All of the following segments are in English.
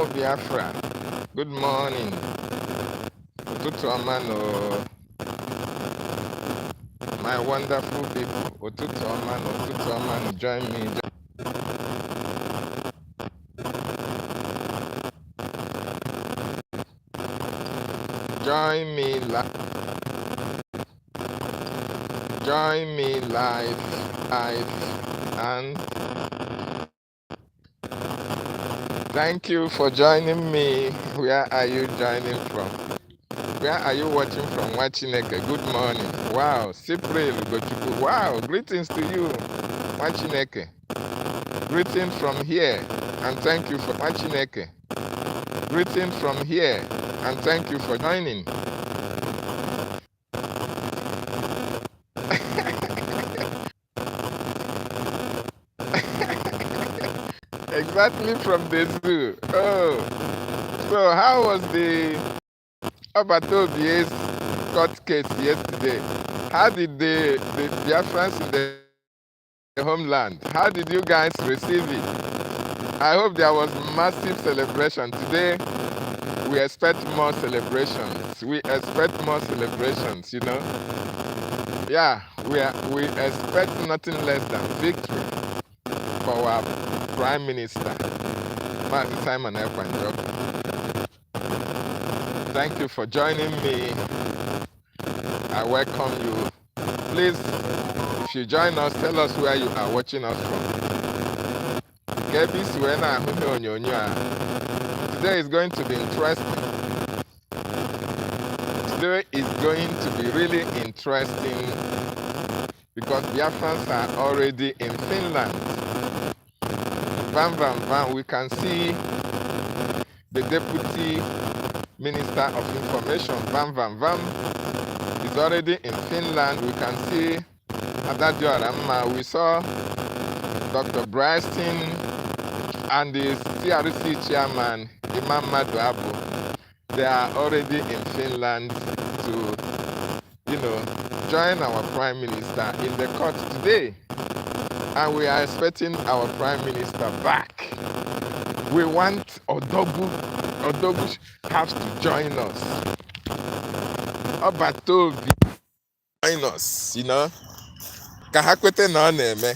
Umu Biafra. Good morning. Ụtụtụ ọma no. My wonderful people. Ụtụtụ ọma no. Ụtụtụ ọma no. Join me. Join me live and thank you for joining me. Where are you joining from? Where are you watching from? Wachineke, good morning. Wow, Cypriel Gochuku. Wow, greetings to you, Wachineke. Greetings from here, and thank you for Wachineke. Greetings from here, and thank you for joining. Exactly from the zoo. Oh, so how was the OBATAOBIE's court case yesterday? How did the Biafrans in the homeland, how did you guys receive it? I hope there was massive celebration. Today, we expect more celebrations. We expect more celebrations, you know. Yeah, we expect nothing less than victory for our Prime Minister, Mazi Simon Ekwanjo. Thank you for joining me. I welcome you. Please, if you join us, tell us where you are watching us from. Today is going to be interesting. Today is going to be really interesting because Biafrans are already in Finland. Bam, bam, bam. We can see the Deputy Minister of Information, Bam, bam, bam, is already in Finland. We can see Adadio Aramma. We saw Dr. Bryston and the CRC chairman, Imam Maduabu. They are already in Finland to, join our Prime Minister in the court today. And we are expecting our Prime Minister back. We want Odogu. Odogu has to join us. OBATAOBIE join us, Kahakwete na neme.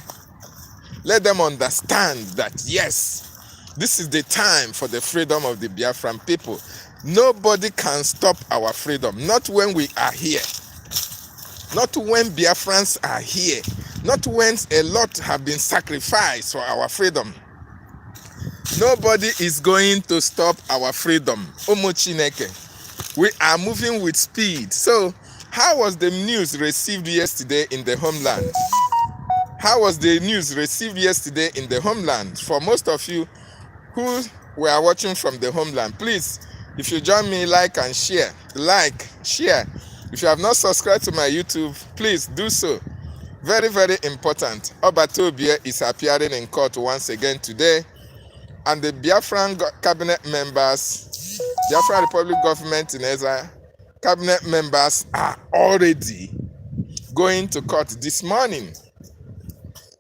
Let them understand that, yes, this is the time for the freedom of the Biafran people. Nobody can stop our freedom. Not when we are here. Not when Biafrans are here. Not when a lot have been sacrificed for our freedom. Nobody is going to stop our freedom. Omochineke. We are moving with speed. So, how was the news received yesterday in the homeland? How was the news received yesterday in the homeland? For most of you who were watching from the homeland, please, if you join me, like and share. Like, share. If you have not subscribed to my YouTube, please do so. Very, very important. OBATAOBIE is appearing in court once again today. And the Biafran cabinet members, Biafran Republic government in Ezra, cabinet members are already going to court this morning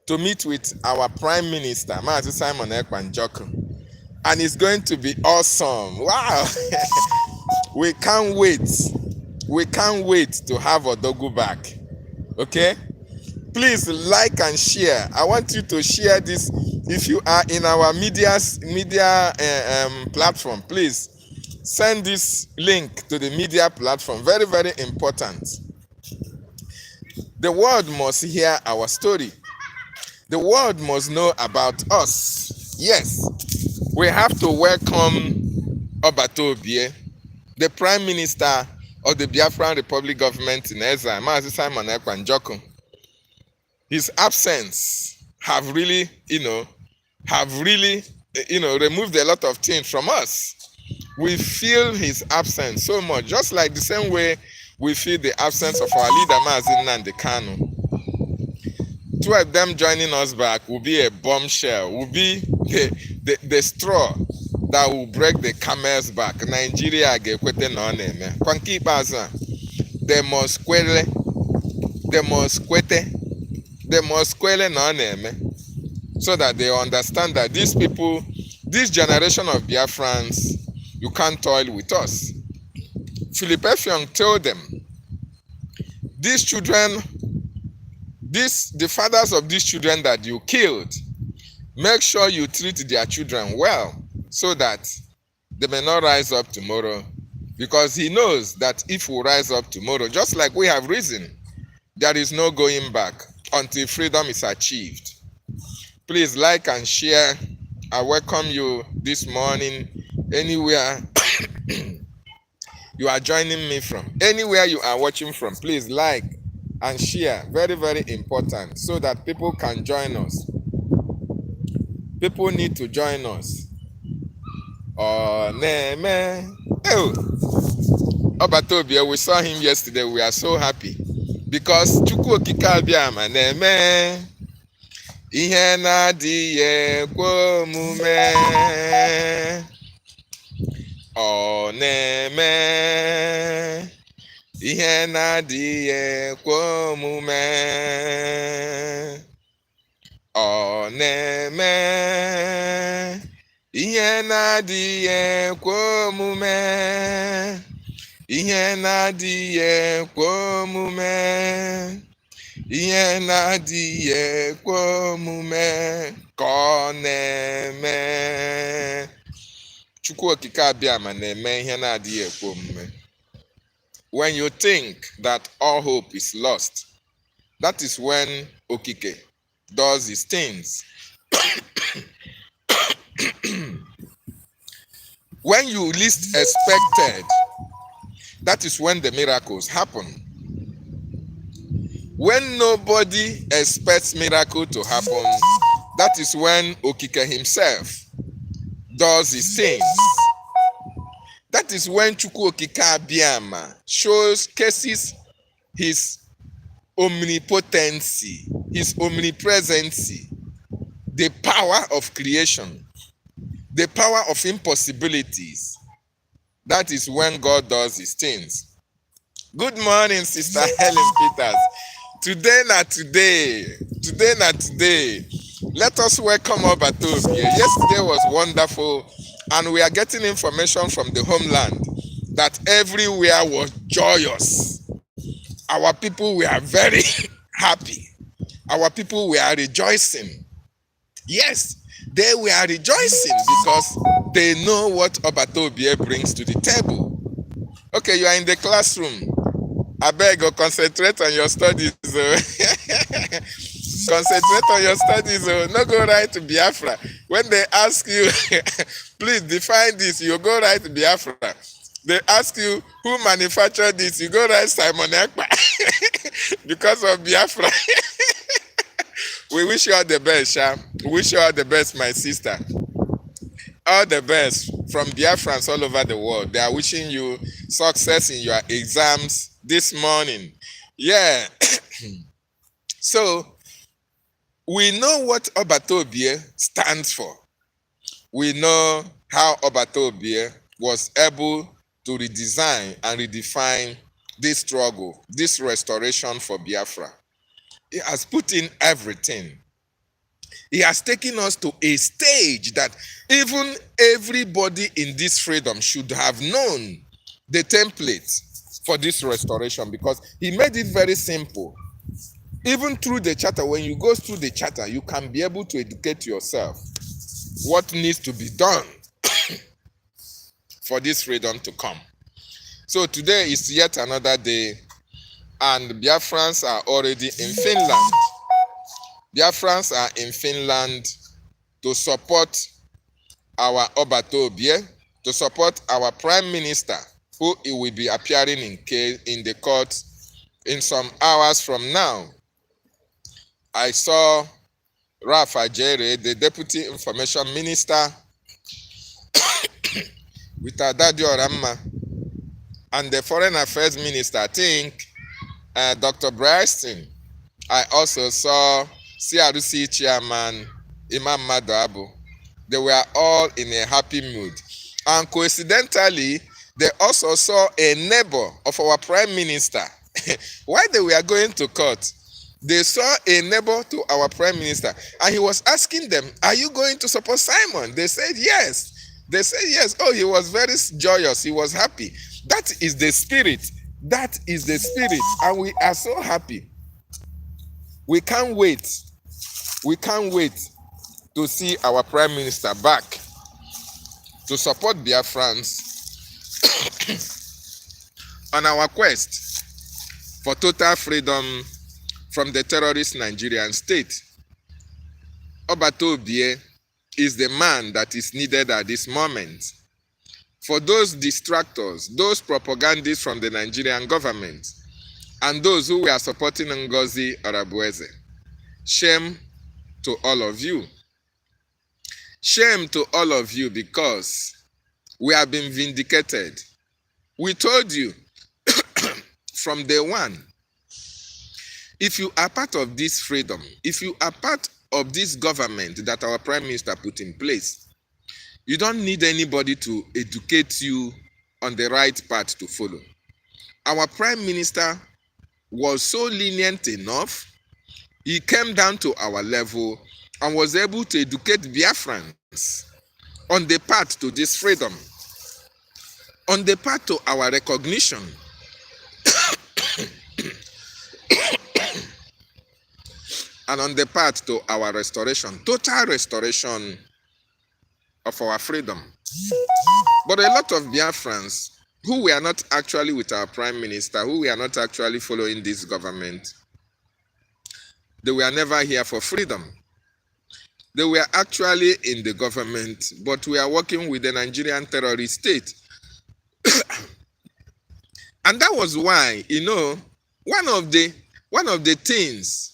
to meet with our Prime Minister, Mazi Simon Ekwanjo. And it's going to be awesome. Wow. We can't wait. We can't wait to have Odogu back. Okay? Please like and share. I want you to share this. If you are in our media platform, please send this link to the media platform. Very, very important. The world must hear our story. The world must know about us. Yes, we have to welcome OBATAOBIE, the Prime Minister of the Biafran Republic government in Ezra, Mazi Simon Ekwanjo. His absence have really, removed a lot of things from us. We feel his absence so much, just like the same way we feel the absence of our leader, DavidNnannah BTV. Two of them joining us back will be a bombshell, will be the straw that will break the camel's back. Nigeria gekwete no neme. Kwanki baza. They must kwele no neme. So that they understand that these this generation of Biafrans, you can't toil with us. Philip Effiong told them, these children, the fathers of these children that you killed, make sure you treat their children well so that they may not rise up tomorrow. Because he knows that if we rise up tomorrow, just like we have risen, there is no going back until freedom is achieved. Please like and share. I welcome you this morning anywhere you are joining me from. Anywhere you are watching from, please like and share. Very, very important so that people can join us. People need to join us. Oh, man. Oh, OBATAOBIE, we saw him yesterday. We are so happy because Chukwu Okike Abiama na-eme ihe na-adịghị ekwe omume. Ọ na-eme ihe na-adịghị ekwe omume. Ọ na-eme ihe na-adịghị ekwe omume. Ihe na-adịghị ekwe omume. Ihe na-adịghị ekwe omume ka ọ na-eme. Chukwu Okike Abiama na-eme ihe na-adịghị ekwe omume. When you think that all hope is lost, that is when Okike does his things. When you least expected, that is when the miracles happen. When nobody expects miracle to happen, that is when Okike himself does his things. That is when Chukwu Okike Abiama showcases his omnipotency, his omnipresency, the power of creation, the power of impossibilities. That is when God does his things. Good morning, Sister Helen Peters. Today. Let us welcome OBATAOBIE. Yesterday was wonderful, and we are getting information from the homeland that everywhere was joyous. Our people were very happy. Our people were rejoicing. Yes, they were rejoicing because they know what OBATAOBIE brings to the table. Okay, you are in the classroom. I beg you, concentrate on your studies. Concentrate on your studies. No go right to Biafra. When they ask you, please define this, you go right to Biafra. They ask you, who manufactured this? You go right Simon Ekpa. Because of Biafra. We wish you all the best, Sha. We wish you all the best, my sister. All the best from Biafrans all over the world. They are wishing you success in your exams this morning. Yeah. So, we know what OBATAOBIE stands for. We know how OBATAOBIE was able to redesign and redefine this struggle, this restoration for Biafra. He has put in everything. He has taken us to a stage that even everybody in this freedom should have known the template for this restoration, because he made it very simple. Even through the charter, when you go through the charter, you can be able to educate yourself what needs to be done for this freedom to come. So today is yet another day, and Biafrans are already in Finland. Biafrans are in Finland to support our OBATAOBIE, to support our Prime Minister, who will be appearing in the court in some hours from now. I saw Rafa Jere, the Deputy Information Minister, with Adadi Oramma, and the Foreign Affairs Minister, I think, Dr. Bryston. I also saw CRC Chairman Imam Madabu. They were all in a happy mood. And coincidentally, they also saw a neighbor of our Prime Minister. While they were going to court, They saw a neighbor to our prime minister, and he was asking them, "Are you going to support Simon?" They said yes. They said yes. Oh, he was very joyous. He was happy. That is the spirit. That is the spirit. And we are so happy. We can't wait. We can't wait to see our prime minister back to support Biafrans on our quest for total freedom from the terrorist Nigerian state. OBATAOBIE is the man that is needed at this moment. For those distractors, those propagandists from the Nigerian government, and those who were supporting Ngozi Arabueze, shame to all of you. Shame to all of you, because we have been vindicated. We told you from day one, if you are part of this freedom, if you are part of this government that our prime minister put in place, you don't need anybody to educate you on the right path to follow. Our prime minister was so lenient enough, he came down to our level and was able to educate Biafrans on the path to this freedom, on the path to our recognition, and on the path to our restoration, total restoration of our freedom. But a lot of Biafrans who were not actually with our prime minister, who were not actually following this government, they were never here for freedom. They were actually in the government, but we are working with the Nigerian terrorist state. And that was why, one of the things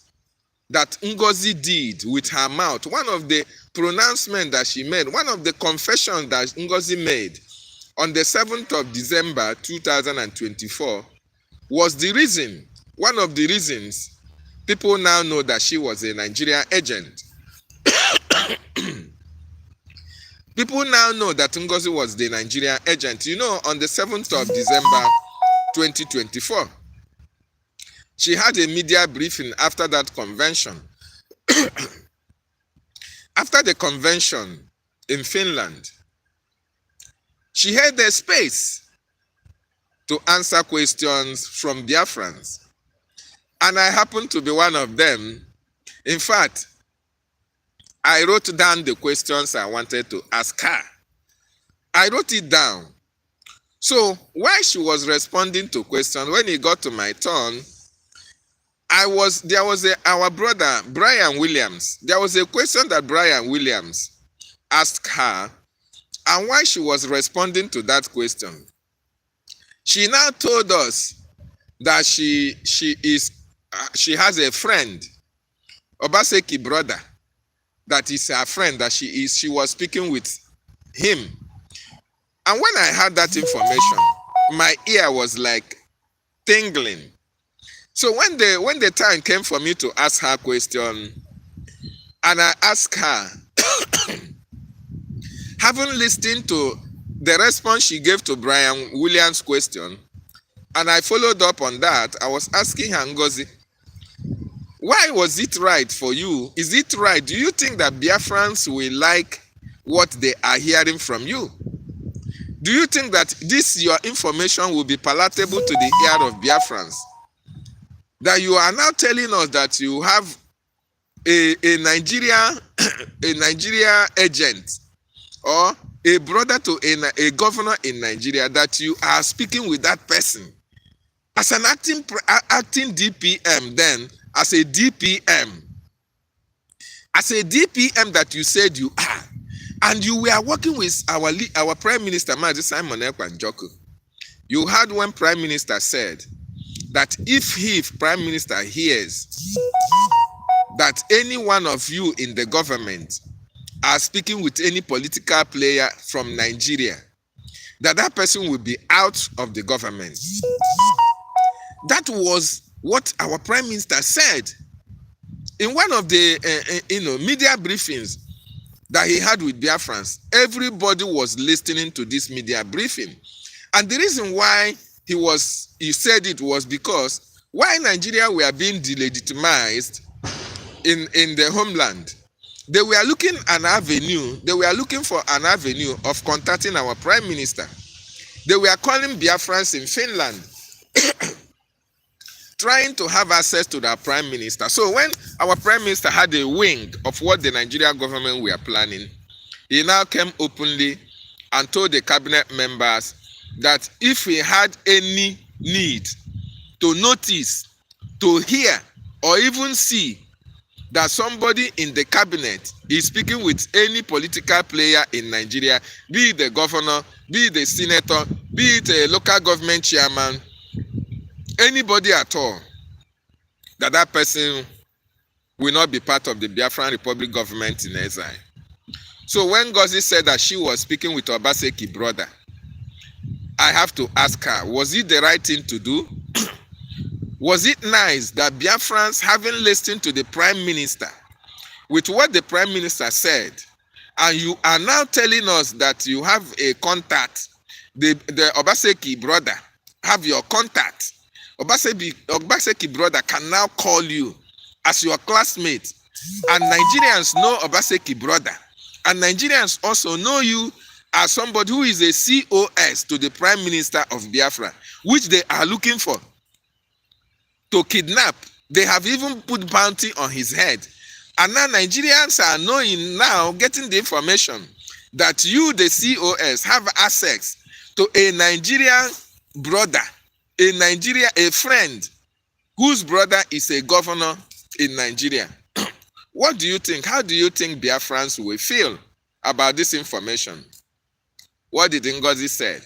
that Ngozi did with her mouth, one of the pronouncements that she made, one of the confessions that Ngozi made on the 7th of December 2024 was the reason, one of the reasons people now know that she was a Nigerian agent. People now know that Ngozi was the Nigerian agent. On the 7th of December 2024, she had a media briefing after that convention. After the convention in Finland, she had a space to answer questions from Biafrans. And I happened to be one of them. In fact, I wrote down the questions I wanted to ask her. I wrote it down. So while she was responding to questions, when it got to my turn, our brother Brian Williams. There was a question that Brian Williams asked her, and while she was responding to that question, she now told us that she has a friend, Obaseki brother, that is her friend, that she was speaking with him. And when I heard that information, my ear was like tingling. So when the time came for me to ask her question, and I asked her, having listened to the response she gave to Brian Williams' question, and I followed up on that, I was asking her, Ngozi, why was it right for you? Is it right? Do you think that Biafrans will like what they are hearing from you? Do you think that your information will be palatable to the ear of Biafrans? That you are now telling us that you have a Nigeria agent, or a brother to a governor in Nigeria, that you are speaking with that person as an acting DPM, then as a DPM that you said you are, and you were working with our Prime Minister, Mazi Simon Ekpa Njoku. You heard when Prime Minister said that if Prime Minister hears that any one of you in the government are speaking with any political player from Nigeria, that person will be out of the government. That was what our Prime Minister said in one of the media briefings that he had with Biafrans. Everybody was listening to this media briefing. And the reason why he said it was because Why Nigeria were being delegitimized in the homeland? They were looking an avenue. They were looking for an avenue of contacting our prime minister. They were calling Biafrans in Finland, trying to have access to their prime minister. So when our prime minister had a wing of what the Nigerian government were planning, he now came openly and told the cabinet members that if he had any need to notice, to hear, or even see that somebody in the cabinet is speaking with any political player in Nigeria, be it the governor, be it the senator, be it a local government chairman, anybody at all, that person will not be part of the Biafran Republic government in exile. So when Ngozi said that she was speaking with Obaseki brother, I have to ask her, was it the right thing to do? Was it nice that Biafrans, having listened to the prime minister, with what the prime minister said, and you are now telling us that you have a contact, the Obaseki brother have your contact. Obaseki brother can now call you as your classmate, and Nigerians know Obaseki brother, and Nigerians also know you as somebody who is a COS to the prime minister of Biafra, which they are looking for to kidnap. They have even put bounty on his head. And now Nigerians are knowing now, getting the information that you, the COS, have access to a Nigerian brother, a friend, whose brother is a governor in Nigeria. What do you think? How do you think Biafrans will feel about this information? What did Ngozi say?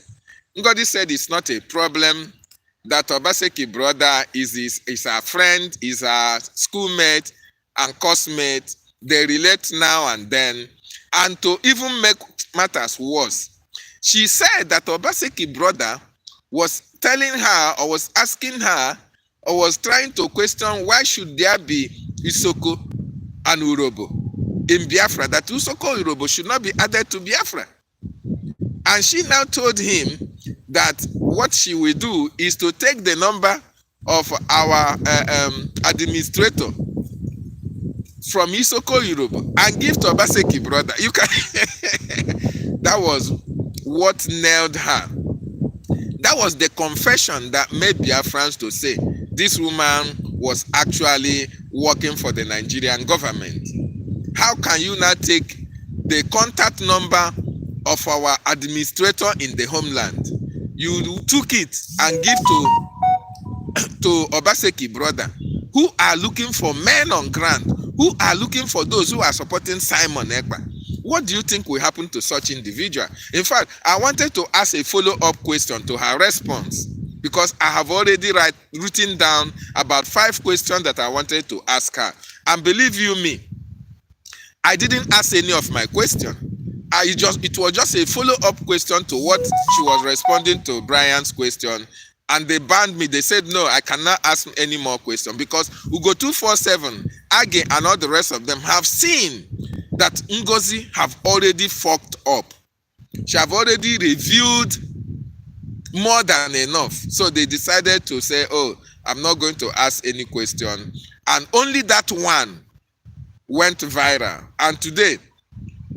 Ngozi said it's not a problem, that Obaseki brother is our friend, is our schoolmate and coursemate. They relate now and then. And to even make matters worse, she said that Obaseki brother was telling her, or was asking her, or was trying to question why should there be Isoko and Urobo in Biafra, that Isoko Urobo should not be added to Biafra. And she now told him that what she will do is to take the number of our administrator from Isoko Yoruba and give to Obaseki brother. You can that was what nailed her. That was the confession that made Biafrans to say this woman was actually working for the Nigerian government. How can you now take the contact number of our administrator in the homeland? You took it and give to Obaseki brother, who are looking for men on ground, who are looking for those who are supporting Simon Ekpa. What do you think will happen to such individual? In fact, I wanted to ask a follow-up question to her response, because I have already written down about 5 questions that I wanted to ask her. And believe you me, I didn't ask any of my questions. It was just a follow-up question to what she was responding to Brian's question, and they banned me. They said no, I cannot ask any more questions, because Ugo 247, Age, and all the rest of them have seen that Ngozi have already fucked up. She have already reviewed more than enough. So they decided to say, oh, I'm not going to ask any question. And only that one went viral. And today,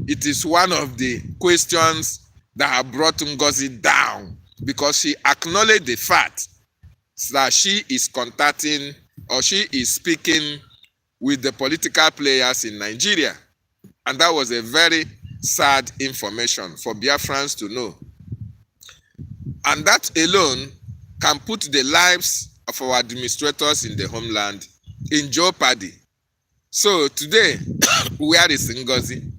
it is one of the questions that have brought Ngozi down, because she acknowledged the fact that she is contacting, or she is speaking with the political players in Nigeria. And that was a very sad information for Biafrans to know. And that alone can put the lives of our administrators in the homeland in jeopardy. So today, where is Ngozi?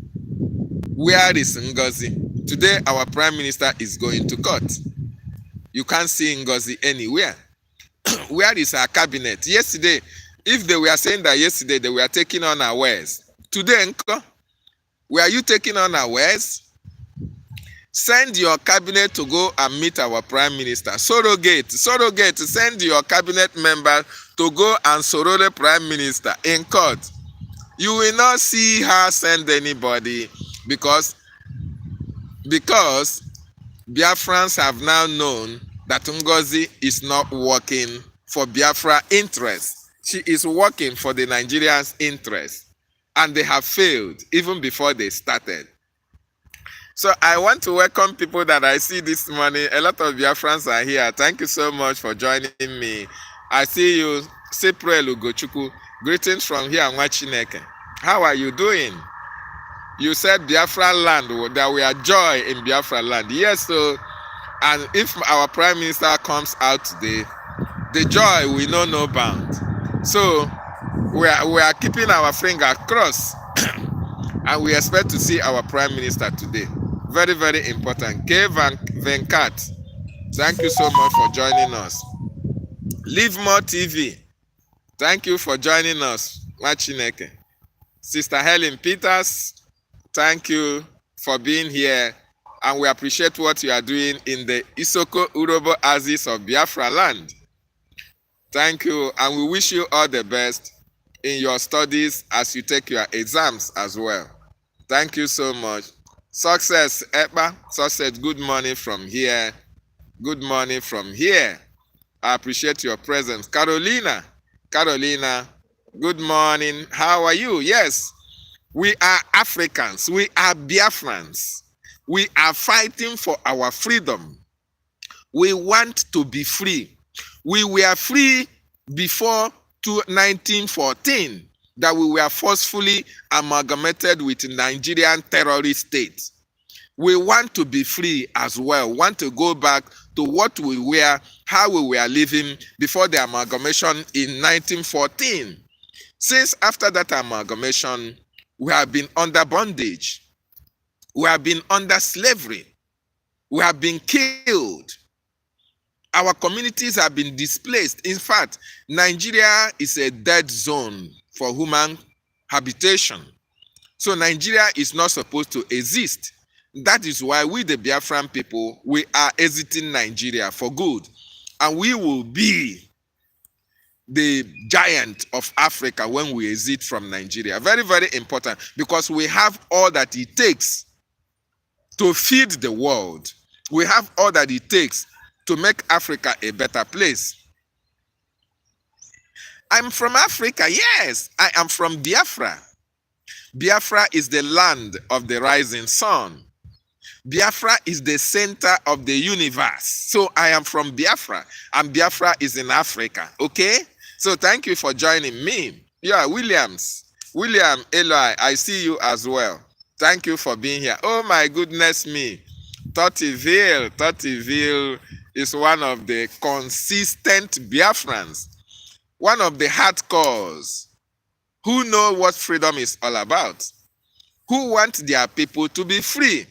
Where is Ngozi? Today, our Prime Minister is going to court. You can't see Ngozi anywhere. Where is our cabinet? Yesterday, if they were saying that yesterday they were taking on our wares, today, were you taking on our wares? Send your cabinet to go and meet our Prime Minister. Surrogate, send your cabinet member to go and surrogate the Prime Minister in court. You will not see her send anybody, because Biafrans have now known that Ngozi is not working for Biafra interests. She is working for the Nigerians' interests. And they have failed even before they started. So I want to welcome people that I see this morning. A lot of Biafrans are here. Thank you so much for joining me. I see you, Cypriel Ugochukwu. Greetings from here, Nwachineke. How are you doing? You said Biafra land, that we are joy in Biafra land. Yes, so, and if our Prime Minister comes out today, the joy we know no bound. So we are keeping our finger crossed and we expect to see our Prime Minister today. Very, very important. K. Venkat, thank you so much for joining us. Live More TV, thank you for joining us. Machineke. Sister Helen Peters, thank you for being here, and we appreciate what you are doing in the Isoko Urobo Aziz of Biafra land. Thank you, and we wish you all the best in your studies as you take your exams as well. Thank you so much. Success, Eba. Success, good morning from here. Good morning from here. I appreciate your presence. Carolina, good morning. How are you? Yes, we are Africans. We are Biafrans. We are fighting for our freedom. We want to be free. We were free before 1914, that we were forcefully amalgamated with Nigerian terrorist state. We want to be free as well. Want to go back to what we were, how we were living before the amalgamation in 1914. Since after that amalgamation, we have been under bondage. We have been under slavery. We have been killed. Our communities have been displaced. In fact, Nigeria is a dead zone for human habitation. So Nigeria is not supposed to exist. That is why we, the Biafran people, we are exiting Nigeria for good. And we will be the giant of Africa when we exit from Nigeria. Very, very important, because we have all that it takes to feed the world. We have all that it takes to make Africa a better place. I'm from Africa, yes, I am from Biafra. Biafra is the land of the rising sun. Biafra is the center of the universe. So I am from Biafra, and Biafra is in Africa, okay? So thank you for joining me. Yeah, William, Eli, I see you as well. Thank you for being here. Oh my goodness me. Tottiville is one of the consistent Biafrans, one of the hardcores who know what freedom is all about, who want their people to be free,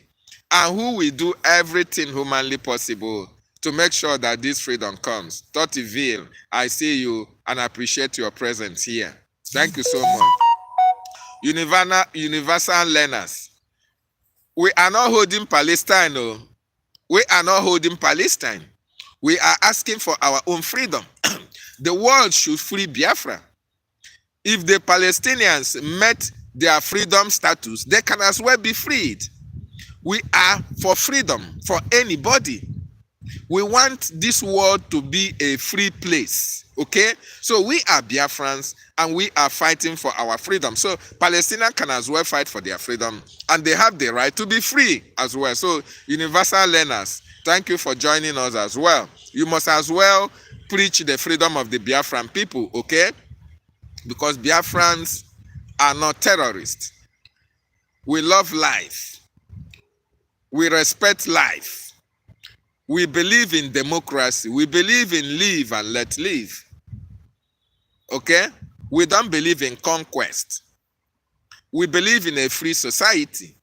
and who will do everything humanly possible to make sure that this freedom comes. Tottiville, I see you and appreciate your presence here. Thank you so much. Universal learners. We are not holding Palestine, no. We are not holding Palestine. We are asking for our own freedom. The world should free Biafra. If the Palestinians met their freedom status, they can as well be freed. We are for freedom for anybody. We want this world to be a free place, okay? So we are Biafrans and we are fighting for our freedom. So Palestinians can as well fight for their freedom, and they have the right to be free as well. So universal learners, thank you for joining us as well. You must as well preach the freedom of the Biafran people, okay? Because Biafrans are not terrorists. We love life. We respect life. We believe in democracy. We believe in live and let live. Okay? We don't believe in conquest. We believe in a free society.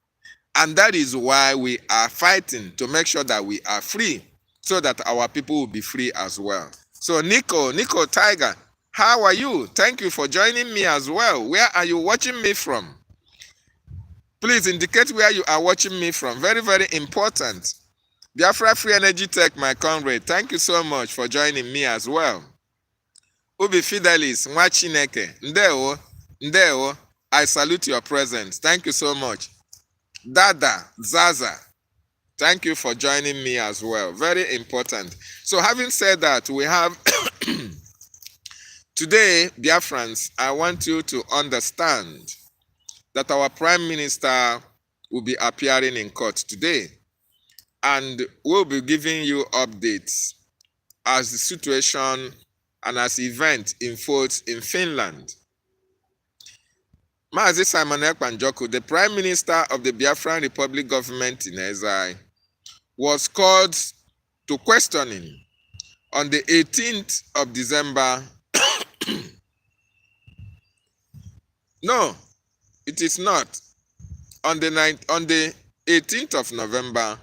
And that is why we are fighting to make sure that we are free, so that our people will be free as well. So Nico Tiger, how are you? Thank you for joining me as well. Where are you watching me from? Please indicate where you are watching me from. Very, very important. Biafra Free Energy Tech, my comrade, thank you so much for joining me as well. Ubi Fidelis, Nwachineke, Ndeo, I salute your presence. Thank you so much. Dada, Zaza, thank you for joining me as well. Very important. So having said that, we have Today, Biafrans, I want you to understand that our Prime Minister will be appearing in court today, and we'll be giving you updates as the situation and as event unfolds in Finland. Mazi Simon Ekpa Njoku, the Prime Minister of the Biafran Republic government in exile, was called to questioning on the 18th of December. No, it is not. On the 18th of November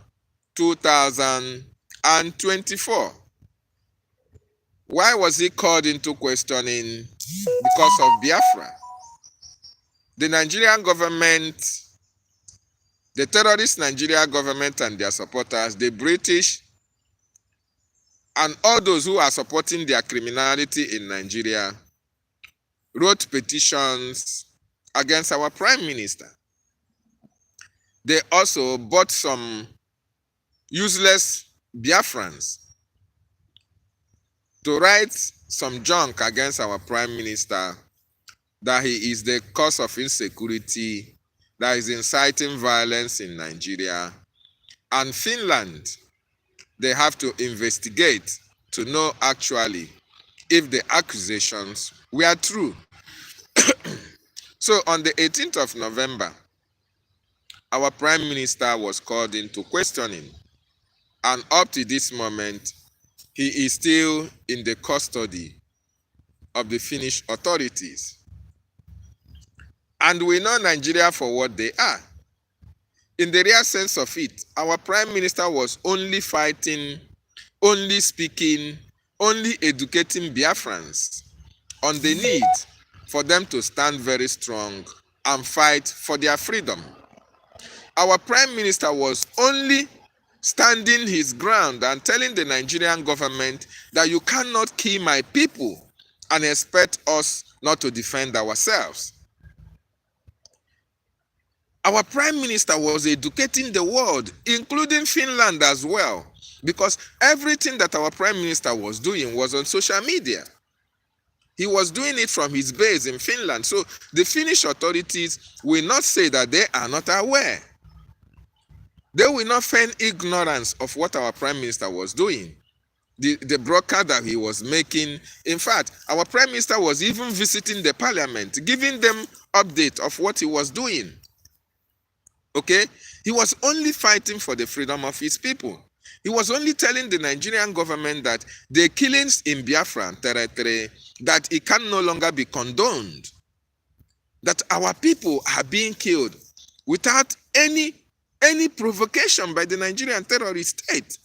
2024. Why was he called into questioning? Because of Biafra. The Nigerian government, the terrorist Nigerian government and their supporters, the British, and all those who are supporting their criminality in Nigeria, wrote petitions against our Prime Minister. They also bought some useless Biafrans to write some junk against our Prime Minister, that he is the cause of insecurity, that is inciting violence in Nigeria. And Finland, they have to investigate to know actually if the accusations were true. So on the 18th of November, our Prime Minister was called into questioning, and up to this moment, he is still in the custody of the Finnish authorities. And we know Nigeria for what they are. In the real sense of it, our Prime Minister was only fighting, only speaking, only educating Biafrans on the need for them to stand very strong and fight for their freedom. Our Prime Minister was only standing his ground and telling the Nigerian government that you cannot kill my people and expect us not to defend ourselves. Our Prime Minister was educating the world, including Finland as well, because everything that our Prime Minister was doing was on social media. He was doing it from his base in Finland. So the Finnish authorities will not say that they are not aware. They will not feign ignorance of what our Prime Minister was doing. The broadcast that he was making. In fact, our Prime Minister was even visiting the parliament, giving them update of what he was doing. Okay? He was only fighting for the freedom of his people. He was only telling the Nigerian government that the killings in Biafran territory, that it can no longer be condoned. That our people are being killed without any provocation by the Nigerian terrorist state.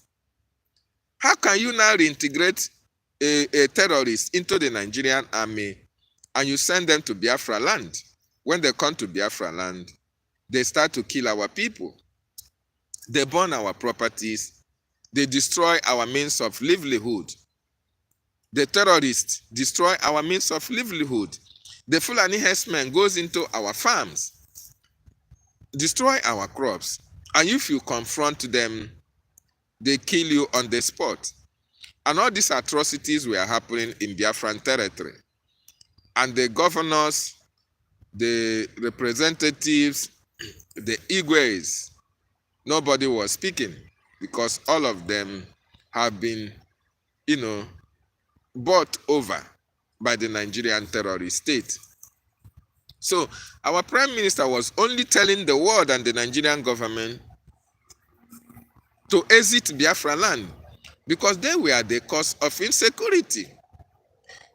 How can you now reintegrate a terrorist into the Nigerian army and you send them to Biafra land? When they come to Biafra land, they start to kill our people. They burn our properties. They destroy our means of livelihood. The terrorists destroy our means of livelihood. The Fulani herdsmen goes into our farms, destroy our crops. And if you confront them, they kill you on the spot. And all these atrocities were happening in Biafran territory. And the governors, the representatives, the Igwes, nobody was speaking, because all of them have been, bought over by the Nigerian terrorist state. So our Prime Minister was only telling the world and the Nigerian government to exit Biafra land, because they were the cause of insecurity.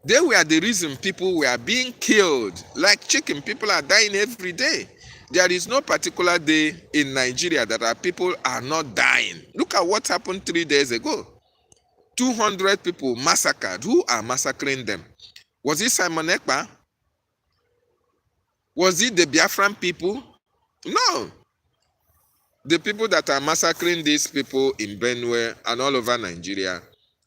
They were the reason people were being killed like chicken. People are dying every day. There is no particular day in Nigeria that our people are not dying. Look at what happened 3 days ago. 200 people massacred. Who are massacring them? Was it Simon Ekpa? Was it the Biafran people? No. The people that are massacring these people in Benue and all over Nigeria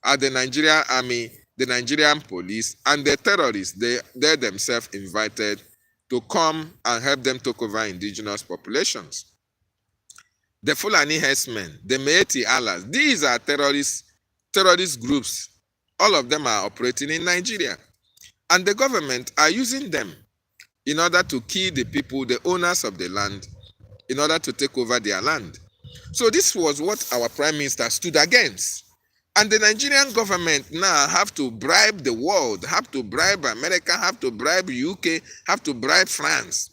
are the Nigerian army, the Nigerian police, and the terrorists they themselves invited to come and help them take over indigenous populations. The Fulani herdsmen, the Meeti Alas, these are terrorist groups. All of them are operating in Nigeria. And the government are using them in order to kill the people, the owners of the land, in order to take over their land. So this was what our prime minister stood against. And the Nigerian government now have to bribe the world, have to bribe America, have to bribe UK, have to bribe France,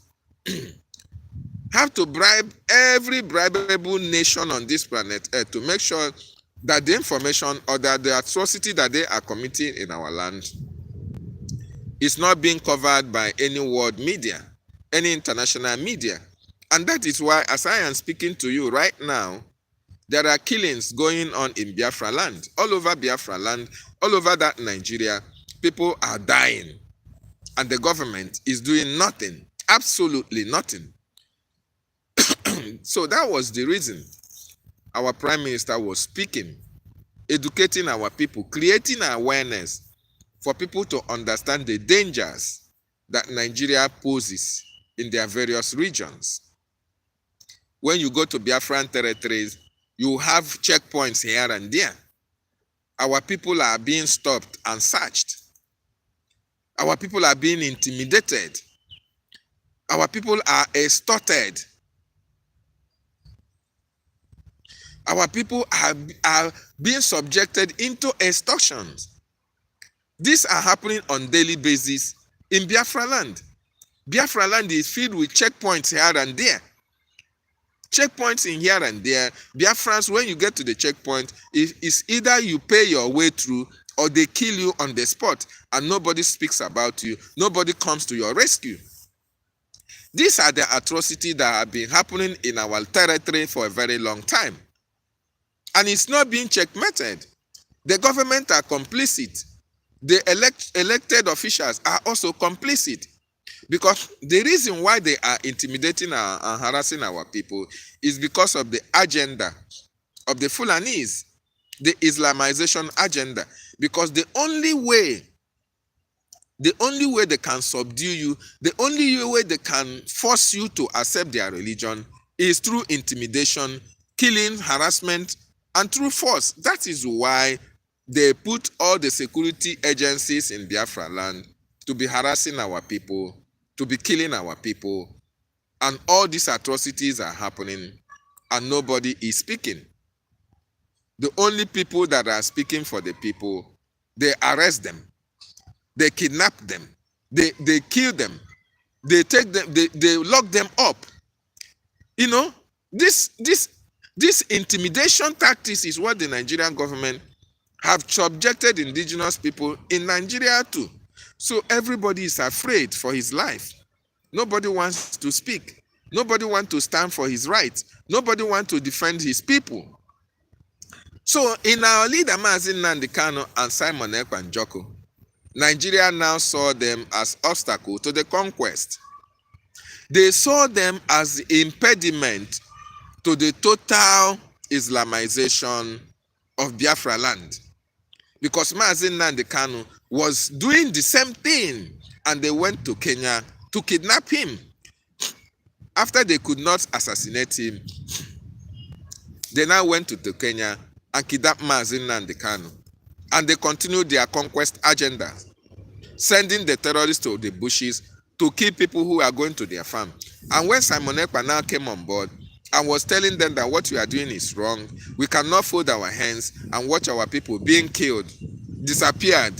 have to bribe every bribable nation on this planet Earth to make sure that the information or that the atrocity that they are committing in our land is not being covered by any world media, any international media. And that is why, as I am speaking to you right now, there are killings going on in Biafra land, all over Biafra land, all over that Nigeria. People are dying, and the government is doing nothing, absolutely nothing. So that was the reason our prime minister was speaking, educating our people, creating awareness for people to understand the dangers that Nigeria poses in their various regions. When you go to Biafran territories, you have checkpoints here and there. Our people are being stopped and searched. Our people are being intimidated. Our people are extorted. Our people are being subjected into extortions. These are happening on daily basis in Biafra land. Biafra land is filled with checkpoints here and there. Checkpoints in here and there. Biafrans, when you get to the checkpoint, it's either you pay your way through or they kill you on the spot and nobody speaks about you. Nobody comes to your rescue. These are the atrocities that have been happening in our territory for a very long time. And it's not being checkmated. The government are complicit. The elected officials are also complicit. Because the reason why they are intimidating and harassing our people is because of the agenda of the Fulanese, the Islamization agenda. Because the only way they can subdue you, the only way they can force you to accept their religion is through intimidation, killing, harassment, and through force. That is why they put all the security agencies in Biafra land to be harassing our people, to be killing our people, and all these atrocities are happening and nobody is speaking. The only people that are speaking for the people, they arrest them, they kidnap them, they kill them, they take them, they lock them up. You know, this intimidation tactics is what the Nigerian government have subjected indigenous people in Nigeria to. So everybody is afraid for his life. Nobody wants to speak. Nobody wants to stand for his rights. Nobody wants to defend his people. So in our leader, DavidNnannah BTV and Simon Ekpa, Nigeria now saw them as obstacle to the conquest. They saw them as the impediment to the total Islamization of Biafra land. Because DavidNnannah BTV was doing the same thing, and they went to Kenya to kidnap him. After they could not assassinate him, they now went to Kenya and kidnapped DavidNnannah BTV. And they continued their conquest agenda, sending the terrorists to the bushes to kill people who are going to their farm. And when Simon Ekpa now came on board and was telling them that what we are doing is wrong, we cannot fold our hands and watch our people being killed, disappeared,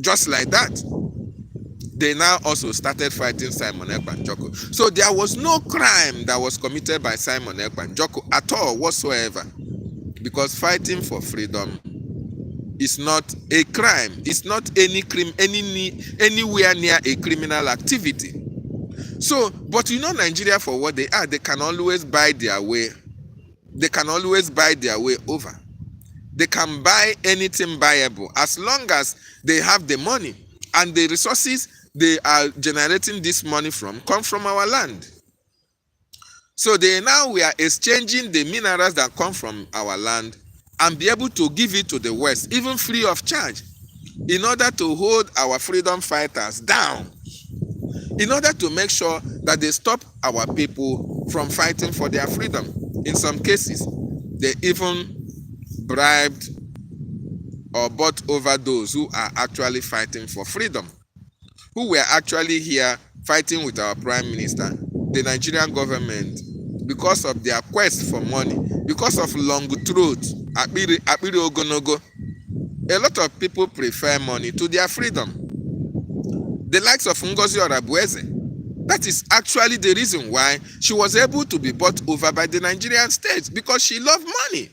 just like that, they now also started fighting Simon Ekpa. So there was no crime that was committed by Simon Ekpa at all whatsoever, because fighting for freedom is not a crime. It's not anywhere near a criminal activity. So, but you know Nigeria for what they are, they can always buy their way. They can always buy their way over. They can buy anything buyable as long as they have the money, and the resources they are generating this money from come from our land. So they now we are exchanging the minerals that come from our land and be able to give it to the West, even free of charge, in order to hold our freedom fighters down, in order to make sure that they stop our people from fighting for their freedom. In some cases, they even bribed or bought over those who are actually fighting for freedom, who were actually here fighting with our prime minister, the Nigerian government, because of their quest for money, because of long throat, akpiri ogonogo. A lot of people prefer money to their freedom. The likes of Ngozi Orabueze. That is actually the reason why she was able to be bought over by the Nigerian state, because she loved money.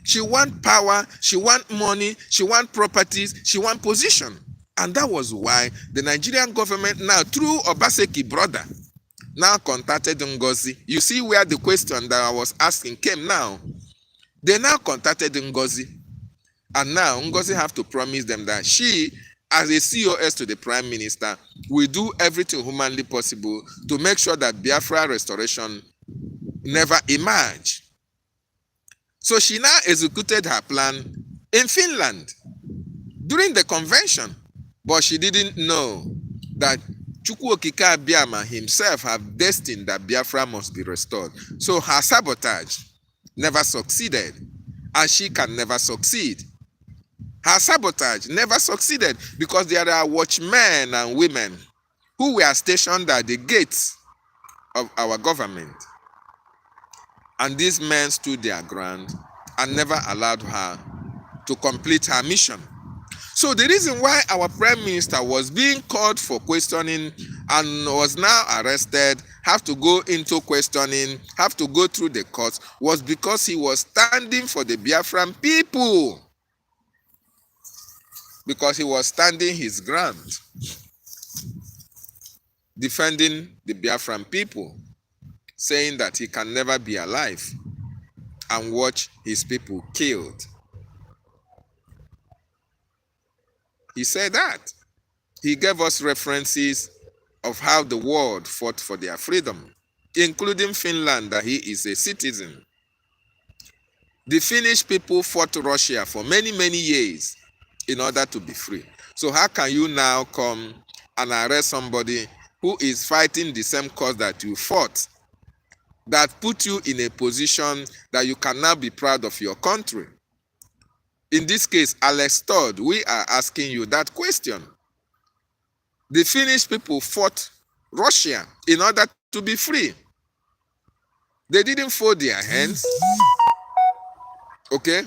She want power, she want money, she want properties, she want position. And that was why the Nigerian government now, through Obaseki brother, now contacted Ngozi. You see where the question that I was asking came now. They now contacted Ngozi. And now Ngozi have to promise them that she, as a COS to the Prime Minister, will do everything humanly possible to make sure that Biafra restoration never emerge. So she now executed her plan in Finland during the convention, but she didn't know that Chukwuokike Abiama himself have destined that Biafra must be restored. So her sabotage never succeeded, and she can never succeed. Her sabotage never succeeded because there are watchmen and women who were stationed at the gates of our government. And these men stood their ground and never allowed her to complete her mission. So the reason why our prime minister was being called for questioning and was now arrested, have to go into questioning, have to go through the courts, was because he was standing for the Biafran people. Because he was standing his ground, defending the Biafran people, saying that he can never be alive and watch his people killed. He said that. He gave us references of how the world fought for their freedom, including Finland, that he is a citizen. The Finnish people fought Russia for many, many years in order to be free. So how can you now come and arrest somebody who is fighting the same cause that you fought, that put you in a position that you can now be proud of your country? In this case, Alex Todd, we are asking you that question. The Finnish people fought Russia in order to be free. They didn't fold their hands. Okay?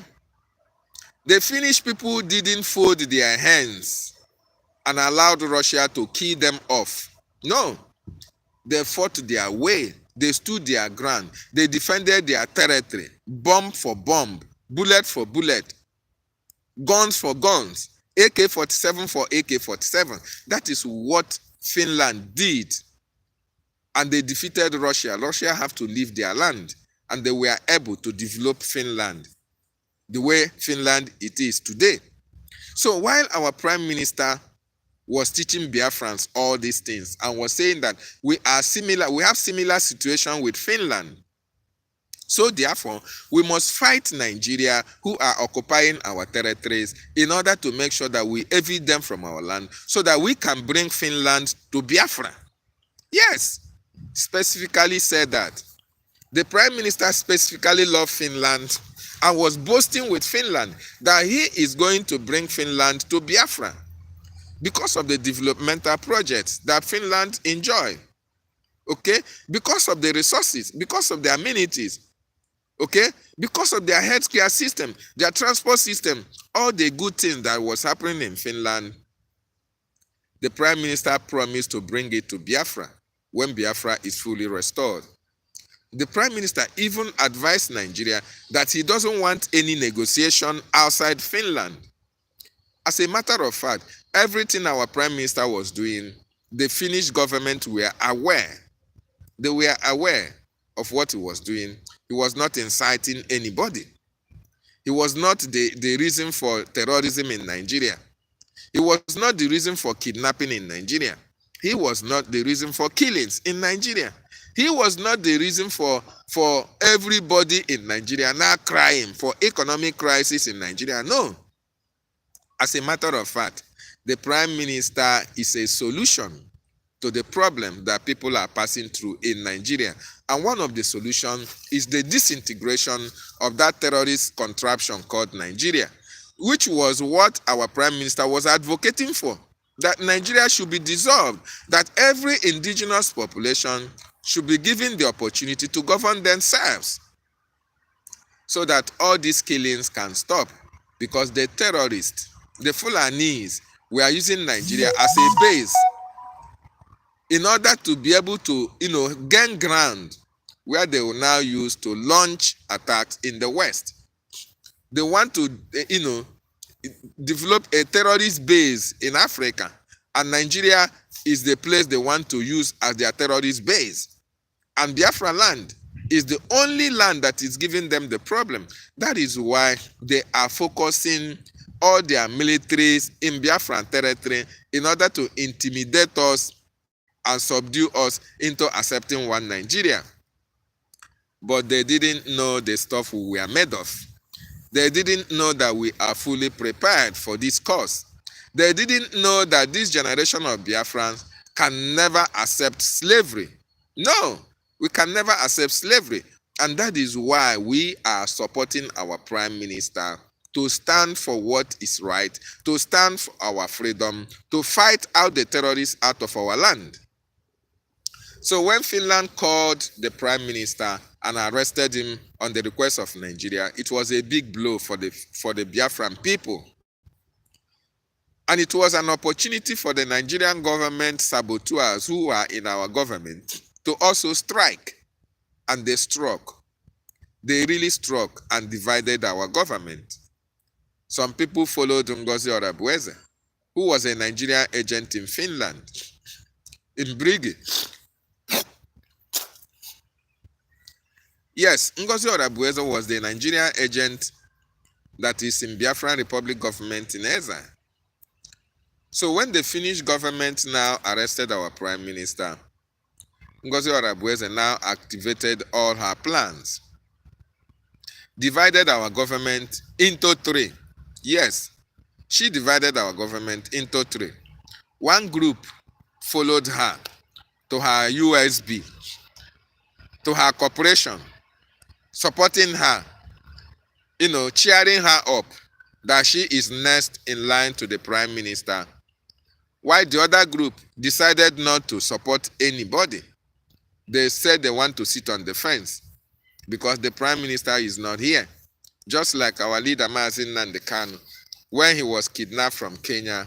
The Finnish people didn't fold their hands and allowed Russia to kill them off. No. They fought their way. They stood their ground. They defended their territory. Bomb for bomb. Bullet for bullet. Guns for guns. AK-47 for AK-47. That is what Finland did. And they defeated Russia. Russia have to leave their land. And they were able to develop Finland the way Finland it is today. So while our prime minister was teaching Biafrans all these things and was saying that we have similar situation with Finland. So therefore, we must fight Nigeria who are occupying our territories in order to make sure that we evict them from our land so that we can bring Finland to Biafra. Yes, specifically said that. The prime minister specifically loved Finland and was boasting with Finland that he is going to bring Finland to Biafra because of the developmental projects that Finland enjoy. Okay? Because of the resources, because of the amenities. Okay? Because of their healthcare system, their transport system, all the good things that was happening in Finland, the prime minister promised to bring it to Biafra when Biafra is fully restored. The prime minister even advised Nigeria that he doesn't want any negotiation outside Finland. As a matter of fact, everything our prime minister was doing, the Finnish government were aware. They were aware of what he was doing. He was not inciting anybody. He was not the reason for terrorism in Nigeria. He was not the reason for kidnapping in Nigeria. He was not the reason for killings in Nigeria. He was not the reason for everybody in Nigeria now crying for economic crisis in Nigeria. No. As a matter of fact, the prime minister is a solution to the problem that people are passing through in Nigeria. And one of the solutions is the disintegration of that terrorist contraption called Nigeria. which was what our Prime Minister was advocating for, that Nigeria should be dissolved, that every indigenous population should be given the opportunity to govern themselves, so that all these killings can stop, because the terrorists, the Fulanis, were using Nigeria as a base in order to be able to, gain ground where they will now use to launch attacks in the West. They want to, develop a terrorist base in Africa, and Nigeria is the place they want to use as their terrorist base. And Biafra land is the only land that is giving them the problem. That is why they are focusing all their militaries in Biafran territory in order to intimidate us and subdue us into accepting one Nigeria. But they didn't know the stuff we were made of. They didn't know that we are fully prepared for this cause. They didn't know that this generation of Biafrans can never accept slavery. No, we can never accept slavery. And that is why we are supporting our Prime Minister to stand for what is right, to stand for our freedom, to fight out the terrorists out of our land. So when Finland called the Prime Minister and arrested him on the request of Nigeria, it was a big blow for the Biafran people. And it was an opportunity for the Nigerian government saboteurs who are in our government to also strike. And they struck. They really struck and divided our government. Some people followed Ngozi Orabueze, who was a Nigerian agent in Finland, in Brigge. Yes, Ngozi Orabueze was the Nigerian agent that is in Biafran Republic government in exile. So when the Finnish government now arrested our Prime Minister, Ngozi Orabueze now activated all her plans, divided our government into three. Yes, she divided our government into three. One group followed her to her USB, to her corporation, supporting her, cheering her up that she is next in line to the Prime Minister, while the other group decided not to support anybody. They said they want to sit on the fence because the Prime Minister is not here. Just like our leader, DavidNnannah BTV, when he was kidnapped from Kenya,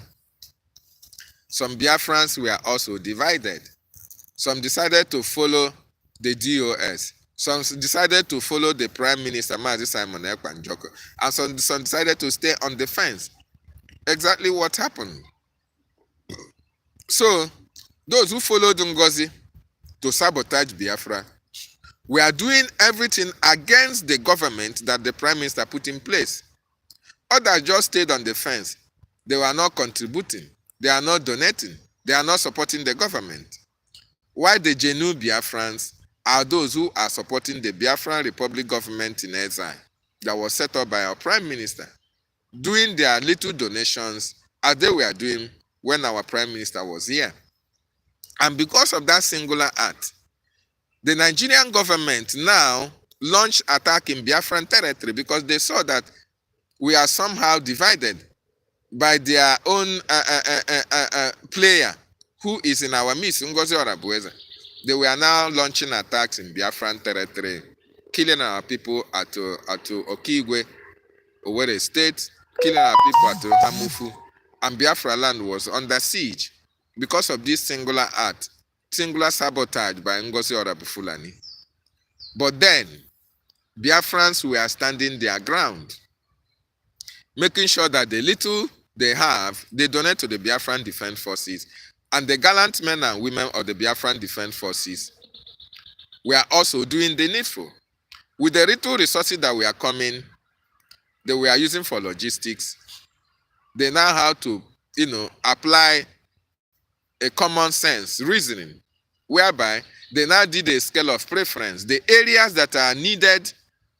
some Biafrans were also divided. Some decided to follow the DOS. Some decided to follow the Prime Minister, Simon Ekpanjoko. And some decided to stay on the fence. Exactly what happened. So, those who followed Ngozi to sabotage Biafra, we are doing everything against the government that the Prime Minister put in place. Others just stayed on the fence. They were not contributing. They are not donating. They are not supporting the government. While the BENUE Biafrans are those who are supporting the Biafran Republic government in exile that was set up by our Prime Minister, doing their little donations as they were doing when our Prime Minister was here. And because of that singular act, the Nigerian government now launched attack in Biafran territory because they saw that we are somehow divided by their own player who is in our midst, Ngozi Orabueze. They were now launching attacks in Biafran territory, killing our people at Okigwe, Owerri State, killing our people at Hamufu, and Biafra land was under siege because of this singular act, singular sabotage by Ngozi Orabufulani. But then, Biafrans were standing their ground, making sure that the little they have, they donate to the Biafran Defense Forces. And the gallant men and women of the Biafran Defense Forces were also doing the needful. With the little resources that were coming, they were using for logistics, they now have to, apply a common sense reasoning, whereby they now did a scale of preference. The areas that are needed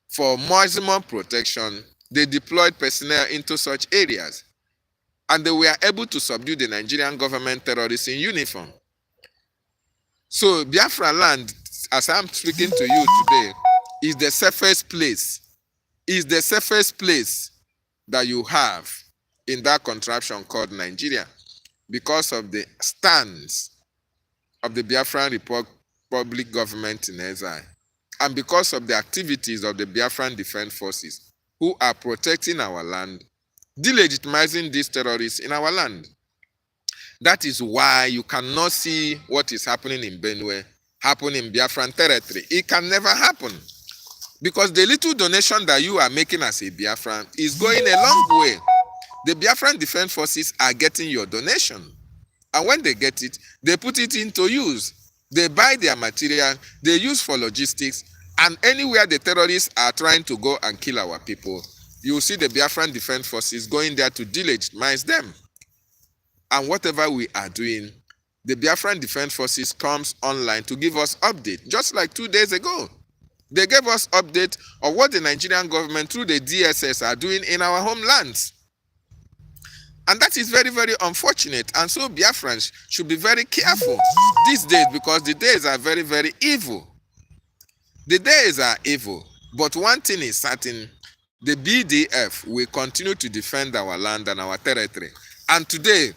for maximum protection, they deployed personnel into such areas. And they were able to subdue the Nigerian government terrorists in uniform. So Biafra land, as I'm speaking to you today, is the safest place. Is the safest place that you have in that contraption called Nigeria, because of the stance of the Biafran Republic government in exile, and because of the activities of the Biafran Defense Forces who are protecting our land, delegitimizing these terrorists in our land. That is why you cannot see what is happening in Benue happen in Biafran territory. It can never happen, because the little donation that you are making as a Biafran is going a long way. The Biafran Defense Forces are getting your donation, and when they get it, they put it into use. They buy their material, they use for logistics, and anywhere the terrorists are trying to go and kill our people, you will see the Biafran Defense Forces going there to delegitimize them. And whatever we are doing, the Biafran Defense Forces comes online to give us update. Just like 2 days ago, they gave us update of what the Nigerian government through the DSS are doing in our homelands. And that is very, very unfortunate. And so Biafrans should be very careful these days, because the days are very, very evil. The days are evil. But one thing is certain, the BDF will continue to defend our land and our territory. And today,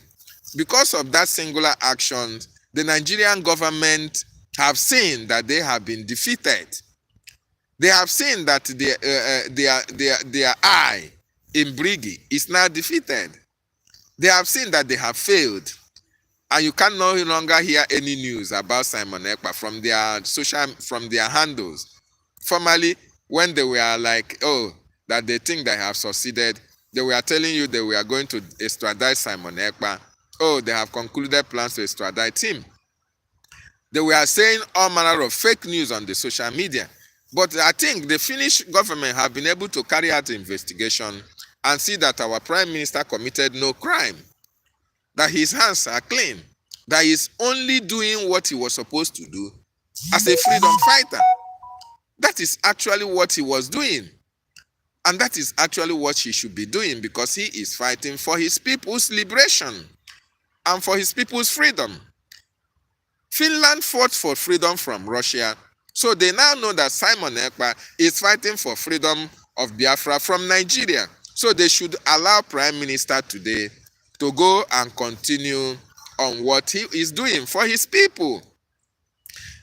because of that singular action, the Nigerian government have seen that they have been defeated. They have seen that their eye in Brigi is now defeated. They have seen that they have failed. And you can no longer hear any news about Simon Ekpa from their handles. Formerly, when they were like, oh, that they think they have succeeded, they were telling you they were going to extradite Simon Ekpa. Oh, they have concluded plans to extradite him. They were saying all manner of fake news on the social media. But I think the Finnish government have been able to carry out the investigation and see that our Prime Minister committed no crime, that his hands are clean, that he's only doing what he was supposed to do as a freedom fighter. That is actually what he was doing. And that is actually what he should be doing, because he is fighting for his people's liberation and for his people's freedom. Finland fought for freedom from Russia, so they now know that Simon Ekpa is fighting for freedom of Biafra from Nigeria. So they should allow Prime Minister today to go and continue on what he is doing for his people.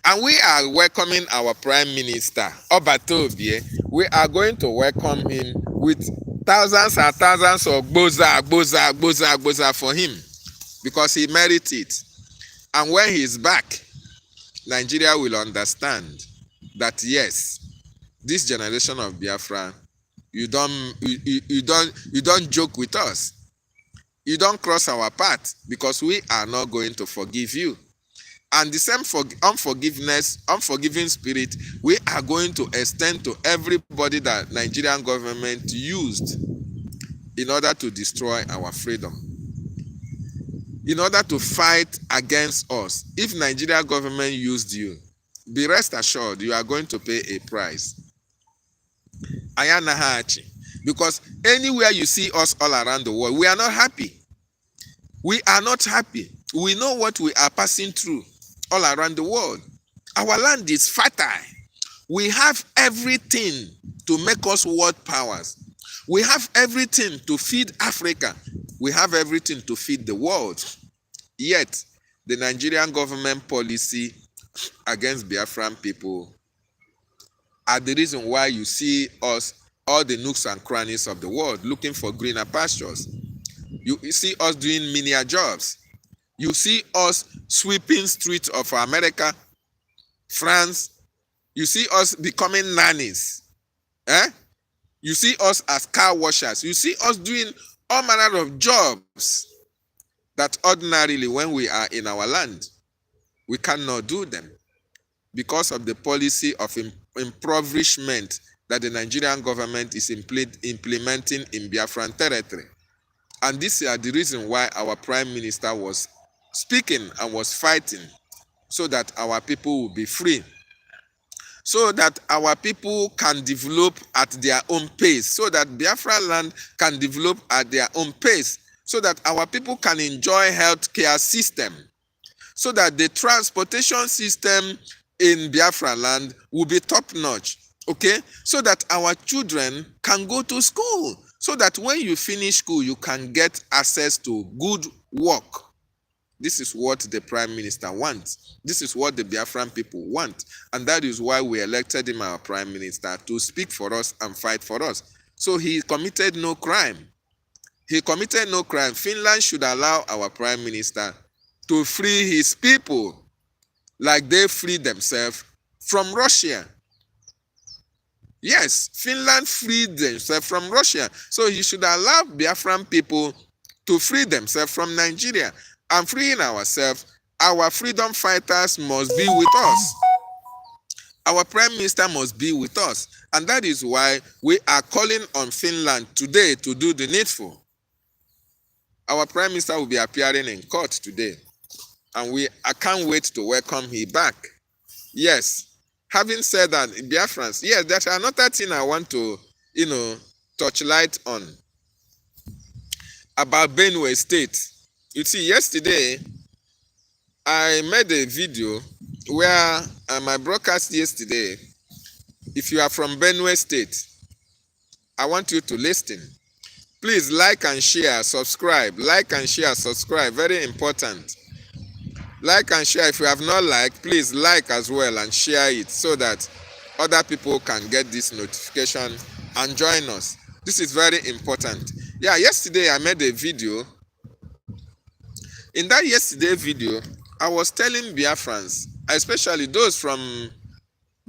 And we are welcoming our Prime Minister, OBATAOBIE. We are going to welcome him with thousands and thousands of boza for him, because he merits it. And when he is back, Nigeria will understand that yes, this generation of Biafra, you don't joke with us. You don't cross our path, because we are not going to forgive you. And the same unforgiving spirit, we are going to extend to everybody that Nigerian government used in order to destroy our freedom, in order to fight against us. If Nigerian government used you, be rest assured you are going to pay a price. Ayanahachi. Because anywhere you see us all around the world, we are not happy. We are not happy. We know what we are passing through all around the world. Our land is fertile. We have everything to make us world powers. We have everything to feed Africa. We have everything to feed the world. Yet, the Nigerian government policy against Biafran people are the reason why you see us, all the nooks and crannies of the world, looking for greener pastures. You see us doing menial jobs. You see us sweeping streets of America, France. You see us becoming nannies. You see us as car washers. You see us doing all manner of jobs that ordinarily, when we are in our land, we cannot do them, because of the policy of impoverishment that the Nigerian government is implementing in Biafran territory. And this is the reason why our Prime Minister was speaking and was fighting, so that our people will be free, so that our people can develop at their own pace, so that Biafra land can develop at their own pace, so that our people can enjoy healthcare system, so that the transportation system in Biafra land will be top-notch, okay? So that our children can go to school, so that when you finish school, you can get access to good work. This is what the Prime Minister wants. This is what the Biafran people want. And that is why we elected him our Prime Minister, to speak for us and fight for us. So he committed no crime. He committed no crime. Finland should allow our Prime Minister to free his people like they freed themselves from Russia. Yes, Finland freed themselves from Russia. So he should allow Biafran people to free themselves from Nigeria. And freeing ourselves, our freedom fighters must be with us. Our Prime Minister must be with us. And that is why we are calling on Finland today to do the needful. Our Prime Minister will be appearing in court today. And I can't wait to welcome him back. Yes. Having said that, Biafrans, yes, there's another thing I want to, touch light on about Benue State. You see, yesterday, I made a video where my broadcast yesterday, if you are from Benue State, I want you to listen. Please like and share, subscribe. Like and share, subscribe. Very important. Like and share. If you have not liked, please like as well and share it so that other people can get this notification and join us. This is very important. Yeah, yesterday I made a video. In that yesterday video, I was telling Biafrans, especially those from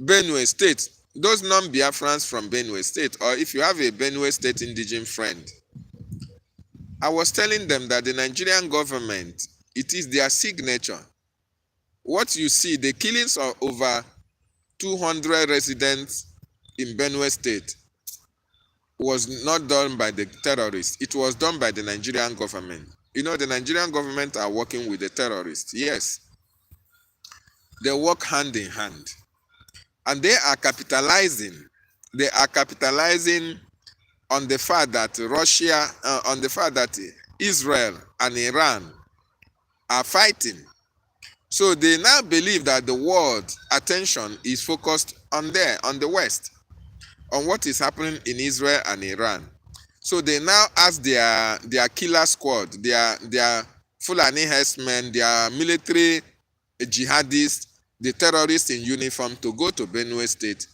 Benue State, those non-Biafrans from Benue State, or if you have a Benue State indigenous friend, I was telling them that the Nigerian government, it is their signature. What you see, the killings of over 200 residents in Benue State was not done by the terrorists. It was done by the Nigerian government. You know, the Nigerian government are working with the terrorists. Yes. They work hand in hand. And they are capitalizing. They are capitalizing on the fact that Israel and Iran are fighting. So they now believe that the world's attention is focused on the West, on what is happening in Israel and Iran. So they now ask their killer squad, their Fulani herdsmen, their military jihadists, the terrorists in uniform to go to Benue State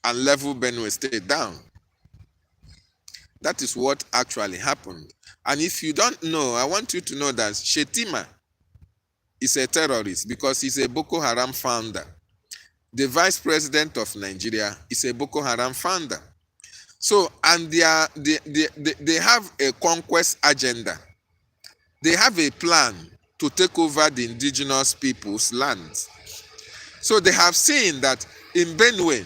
and level Benue State down. That is what actually happened. And if you don't know, I want you to know that Shetima is a terrorist because he's a Boko Haram founder. The vice president of Nigeria is a Boko Haram founder. So, and they have a conquest agenda. They have a plan to take over the indigenous people's lands. So they have seen that in Benue,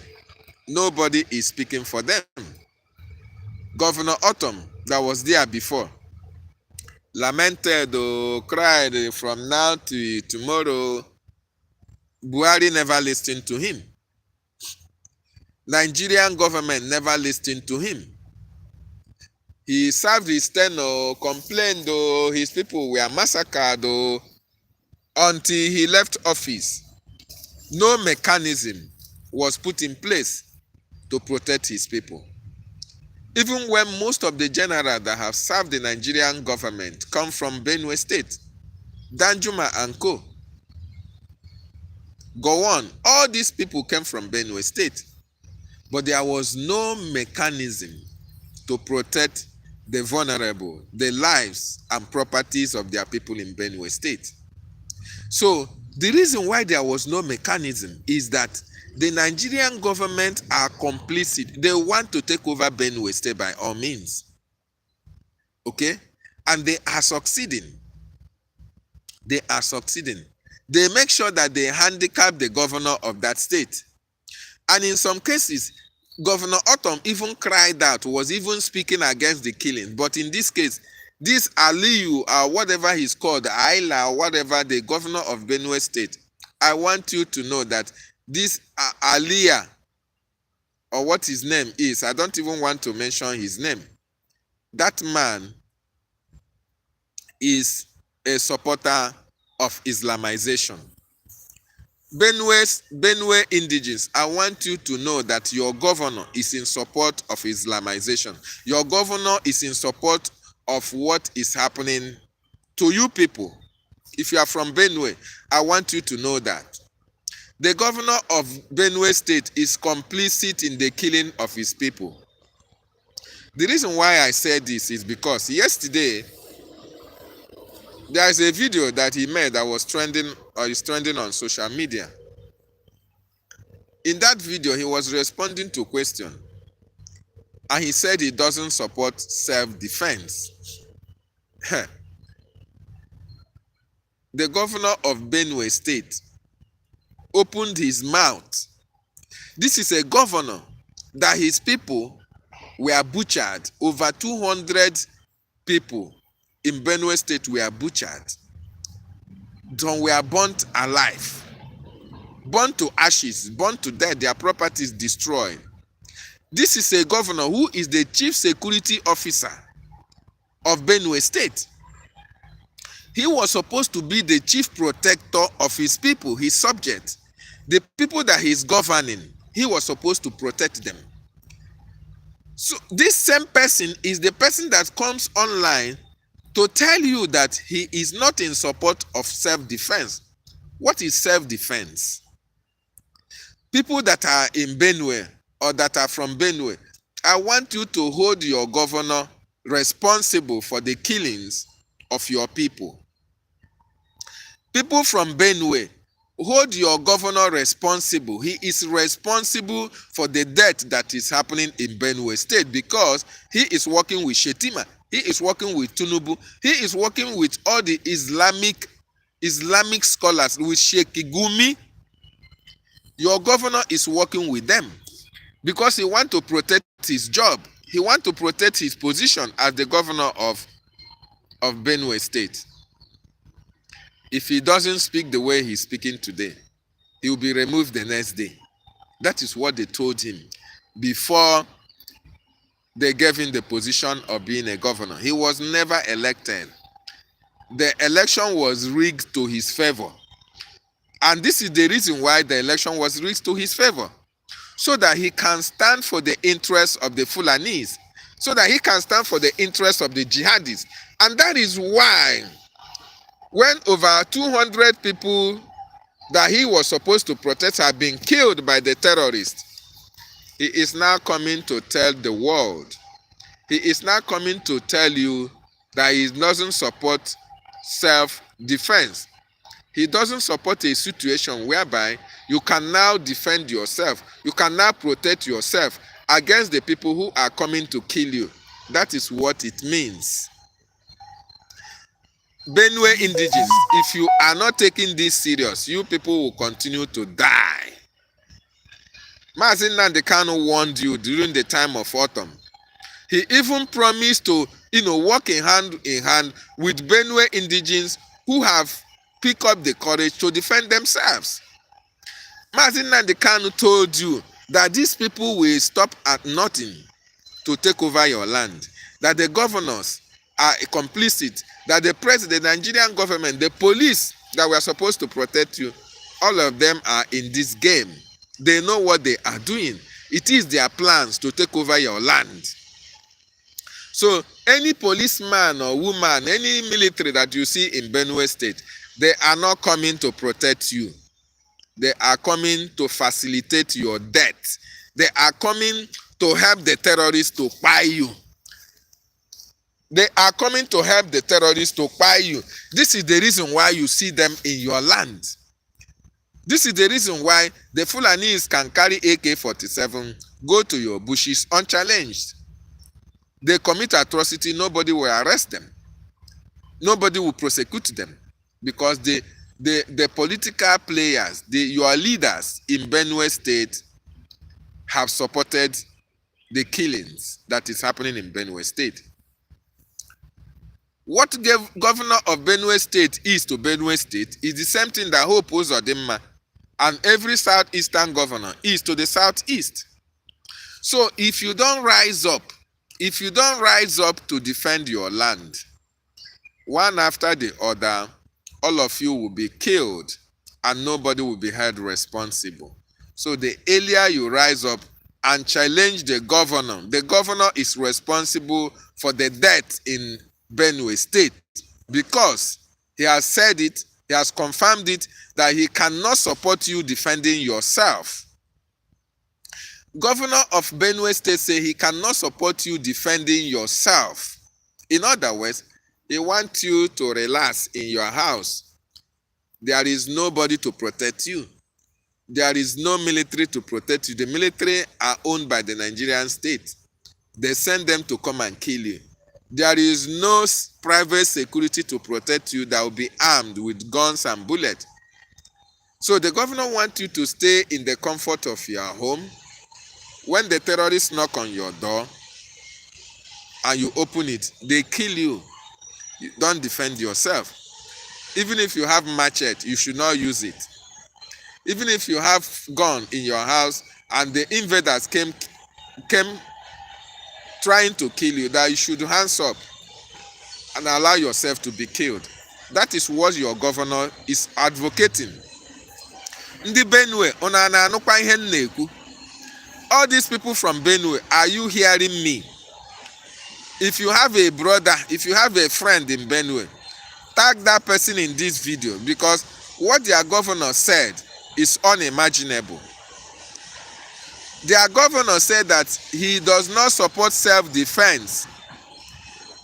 nobody is speaking for them. Governor Autumn, that was there before, lamented or cried from now to tomorrow. Buhari never listened to him. Nigerian government never listened to him. He served his tenure, complained, his people were massacred, until he left office. No mechanism was put in place to protect his people. Even when most of the generals that have served the Nigerian government come from Benue State, Danjuma and co. Go on, all these people came from Benue State. But there was no mechanism to protect the vulnerable, the lives and properties of their people in Benue State. So the reason why there was no mechanism is that the Nigerian government are complicit. They want to take over Benue State by all means. Okay? And they are succeeding. They are succeeding. They make sure that they handicap the governor of that state. And in some cases, Governor Autumn even cried out, was even speaking against the killing. But in this case, this Aliyu, whatever he's called, Aila, or whatever, the governor of Benue State, I want you to know that this Aliyah, or what his name is, I don't even want to mention his name. That man is a supporter of Islamization. Benue indigenes, I want you to know that your governor is in support of Islamization. Your governor is in support of what is happening to you people. If you are from Benue, I want you to know that. The governor of Benue State is complicit in the killing of his people. The reason why I said this is because yesterday, there is a video that he made that was trending or is trending on social media. In that video, he was responding to a question, and he said he doesn't support self-defense. The governor of Benue State opened his mouth. This is a governor that his people were butchered. Over 200 people in Benue State were butchered. Some were burnt alive, burnt to ashes, burnt to death, their properties destroyed. This is a governor who is the chief security officer of Benue State. He was supposed to be the chief protector of his people, his subjects. The people that he is governing, he was supposed to protect them. So this same person is the person that comes online to tell you that he is not in support of self-defense. What is self-defense? People that are in Benue or that are from Benue, I want you to hold your governor responsible for the killings of your people. People from Benue, hold your governor responsible. He is responsible for the death that is happening in Benue State because he is working with Shetima. He is working with Tinubu. He is working with all the Islamic scholars, with Sheikh Gumi. Your governor is working with them because he wants to protect his job. He wants to protect his position as the governor of Benue State. If he doesn't speak the way he's speaking today, he will be removed the next day. That is what they told him before they gave him the position of being a governor. He was never elected. The election was rigged to his favor. And this is the reason why the election was rigged to his favor. So that he can stand for the interests of the Fulanis. So that he can stand for the interests of the jihadis. And that is why when over 200 people that he was supposed to protect have been killed by the terrorists, he is now coming to tell the world. He is now coming to tell you that he doesn't support self-defense. He doesn't support a situation whereby you can now defend yourself. You can now protect yourself against the people who are coming to kill you. That is what it means. Benue indigenes, if you are not taking this serious, you people will continue to die. DavidNnannah BTV warned you during the time of autumn. He even promised to, work in hand with Benue indigenes who have picked up the courage to defend themselves. DavidNnannah BTV told you that these people will stop at nothing to take over your land, that the governors are complicit, that the president, the Nigerian government, the police that were supposed to protect you, all of them are in this game. They know what they are doing. It is their plans to take over your land. So any policeman or woman, any military that you see in Benue State, they are not coming to protect you. They are coming to facilitate your death. They are coming to help the terrorists to buy you. They are coming to help the terrorists to buy you. This is the reason why you see them in your land. This is the reason why the Fulanis can carry AK-47, go to your bushes unchallenged. They commit atrocity, nobody will arrest them. Nobody will prosecute them. Because the political players, your leaders in Benue State have supported the killings that is happening in Benue State. What governor of Benue State is to Benue State is the same thing that Hope Uzodimma and every southeastern governor is to the southeast. So if you don't rise up to defend your land, one after the other, all of you will be killed and nobody will be held responsible. So the earlier you rise up and challenge the governor is responsible for the death in Benue State because he has said it, he has confirmed it, that he cannot support you defending yourself. Governor of Benue State say he cannot support you defending yourself. In other words, he wants you to relax in your house. There is nobody to protect you. There is no military to protect you. The military are owned by the Nigerian state. They send them to come and kill you. There is no private security to protect you that will be armed with guns and bullets. So the governor wants you to stay in the comfort of your home. When the terrorists knock on your door and you open it, they kill you. You don't defend yourself. Even if you have machete, you should not use it. Even if you have gun in your house and the invaders came trying to kill you, that you should hands up and allow yourself to be killed. That is what your governor is advocating. Ndi Benue, ona na anukwa ihe nneku. All these people from Benue, are you hearing me? If you have a brother, if you have a friend in Benue, tag that person in this video, because what their governor said is unimaginable. Their governor said that he does not support self-defense.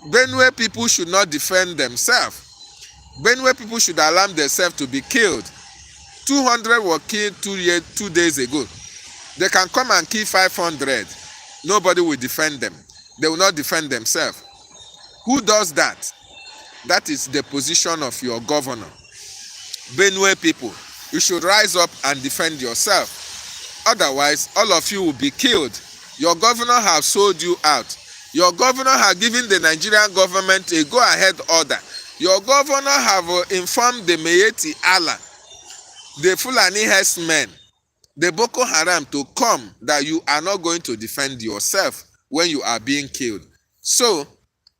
Benue people should not defend themselves. Benue people should allow themselves to be killed. 200 were killed 2 days ago. They can come and kill 500. Nobody will defend them. They will not defend themselves. Who does that? That is the position of your governor. Benue people, you should rise up and defend yourself. Otherwise, all of you will be killed. Your governor has sold you out. Your governor has given the Nigerian government a go-ahead order. Your governor have informed the Meeti Allah, the Fulani herdsmen, the Boko Haram to come, that you are not going to defend yourself when you are being killed. So,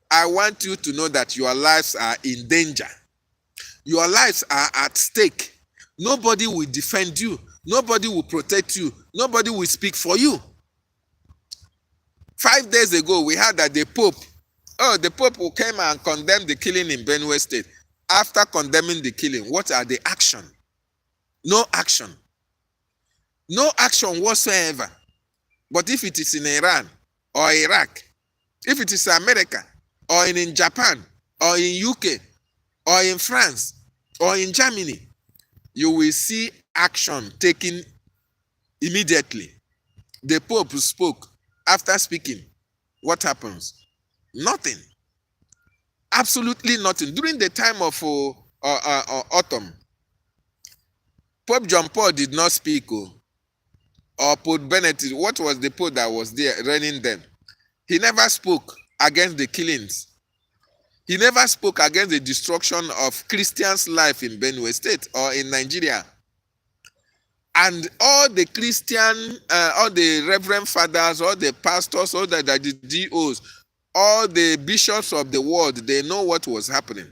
I want you to know that your lives are in danger. Your lives are at stake. Nobody will defend you. Nobody will protect you. Nobody will speak for you. 5 days ago, we heard that the Pope who came and condemned the killing in Benue State. After condemning the killing, what are the action? No action. No action whatsoever. But if it is in Iran or Iraq, if it is America or in Japan or in UK or in France or in Germany, you will see action taken immediately. The Pope spoke. After speaking, what happens? Nothing. Absolutely nothing. During the time of autumn, Pope John Paul did not speak. Or Pope Benedict, what was the Pope that was there reigning then? He never spoke against the killings. He never spoke against the destruction of Christians' life in Benue State or in Nigeria. And all the Christian, all the reverend fathers, all the pastors, all the DOs, all the bishops of the world, they know what was happening.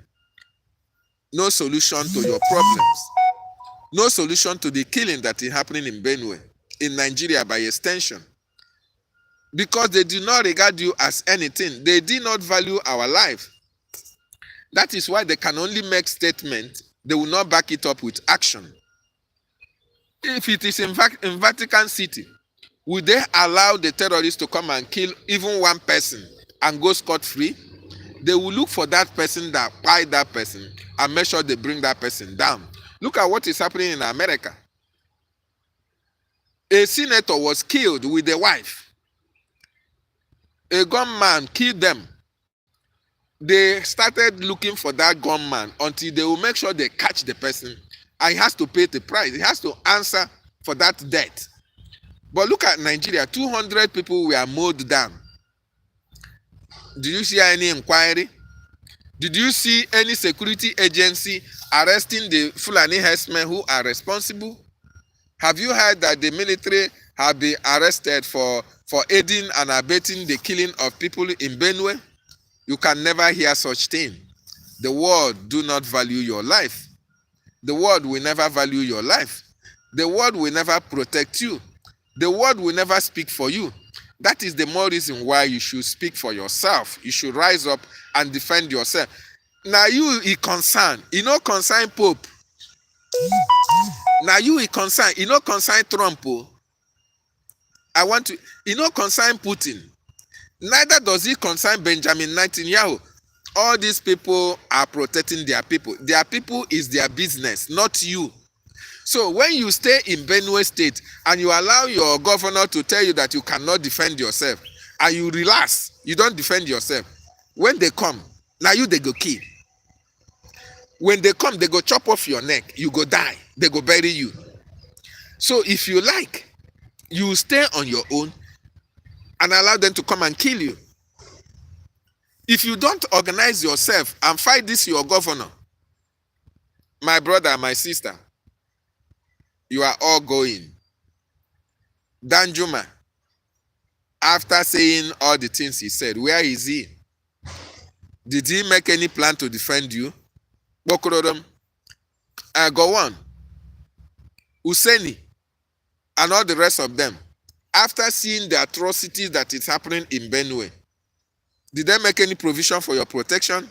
No solution to your problems. No solution to the killing that is happening in Benue, in Nigeria by extension. Because they do not regard you as anything. They do not value our life. That is why they can only make statements. They will not back it up with action. If it is in Vatican City, would they allow the terrorists to come and kill even one person and go scot-free? They will look for that person that buy that person and make sure they bring that person down. Look at what is happening in America. A senator was killed with a wife. A gunman killed them. They started looking for that gunman until they will make sure they catch the person. And he has to pay the price. He has to answer for that death. But look at Nigeria. 200 people were mowed down. Did you see any inquiry? Did you see any security agency arresting the Fulani herdsmen who are responsible? Have you heard that the military have been arrested for aiding and abetting the killing of people in Benue? You can never hear such thing. The world do not value your life. The world will never value your life. The world will never protect you. The world will never speak for you. That is the more reason why you should speak for yourself. You should rise up and defend yourself. Now you is concerned. You know concern Pope. Now you is concerned. You know concern Trump. Oh. I want to. You know concern Putin. Neither does it concern Benjamin Netanyahu. All these people are protecting their people. Their people is their business, not you. So when you stay in Benue State and you allow your governor to tell you that you cannot defend yourself, and you relax, you don't defend yourself, when they come, now you they go kill. When they come, they go chop off your neck, you go die, they go bury you. So if you like, you stay on your own and allow them to come and kill you. If you don't organize yourself and fight this your governor, my brother, my sister, you are all going. Danjuma, after saying all the things he said, where is he? Did he make any plan to defend you? Bokorodom, go on. Useni, and all the rest of them, after seeing the atrocities that is happening in Benue, did they make any provision for your protection?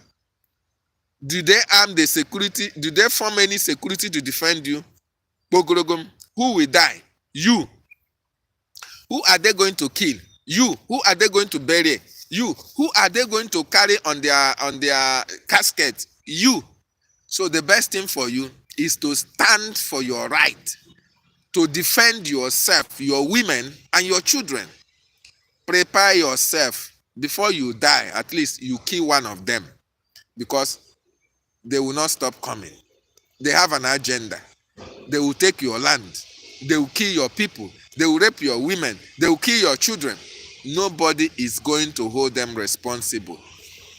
Did they arm the security? Did they form any security to defend you? Who will die? You. Who are they going to kill? You. Who are they going to bury? You. Who are they going to carry on their casket? You. So the best thing for you is to stand for your right, to defend yourself, your women, and your children. Prepare yourself. Before you die, at least you kill one of them, because they will not stop coming. They have an agenda. They will take your land. They will kill your people. They will rape your women. They will kill your children. Nobody is going to hold them responsible.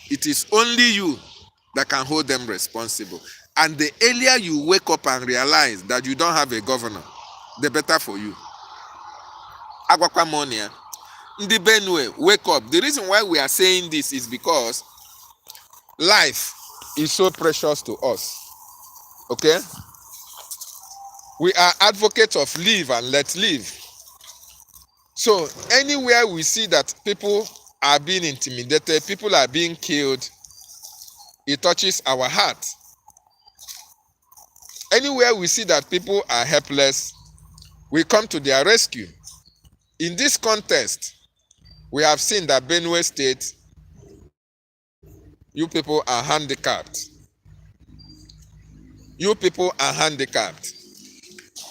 It is only you that can hold them responsible. And the earlier you wake up and realize that you don't have a governor, the better for you. Agwakwa Monia. Ndi Benue, wake up. The reason why we are saying this is because life is so precious to us. Okay? We are advocates of live and let live. So anywhere we see that people are being intimidated, people are being killed, it touches our heart. Anywhere we see that people are helpless, we come to their rescue. In this context, we have seen that Benue State, you people are handicapped. You people are handicapped.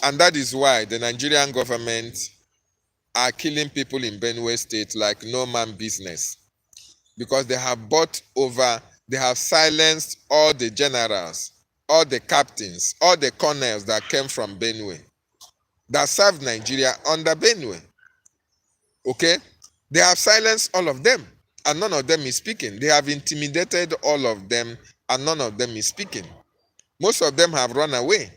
And that is why the Nigerian government are killing people in Benue State like no man business. Because they have bought over, they have silenced all the generals, all the captains, all the colonels that came from Benue, that served Nigeria under Benue. Okay? They have silenced all of them, and none of them is speaking. They have intimidated all of them, and none of them is speaking. Most of them have run away.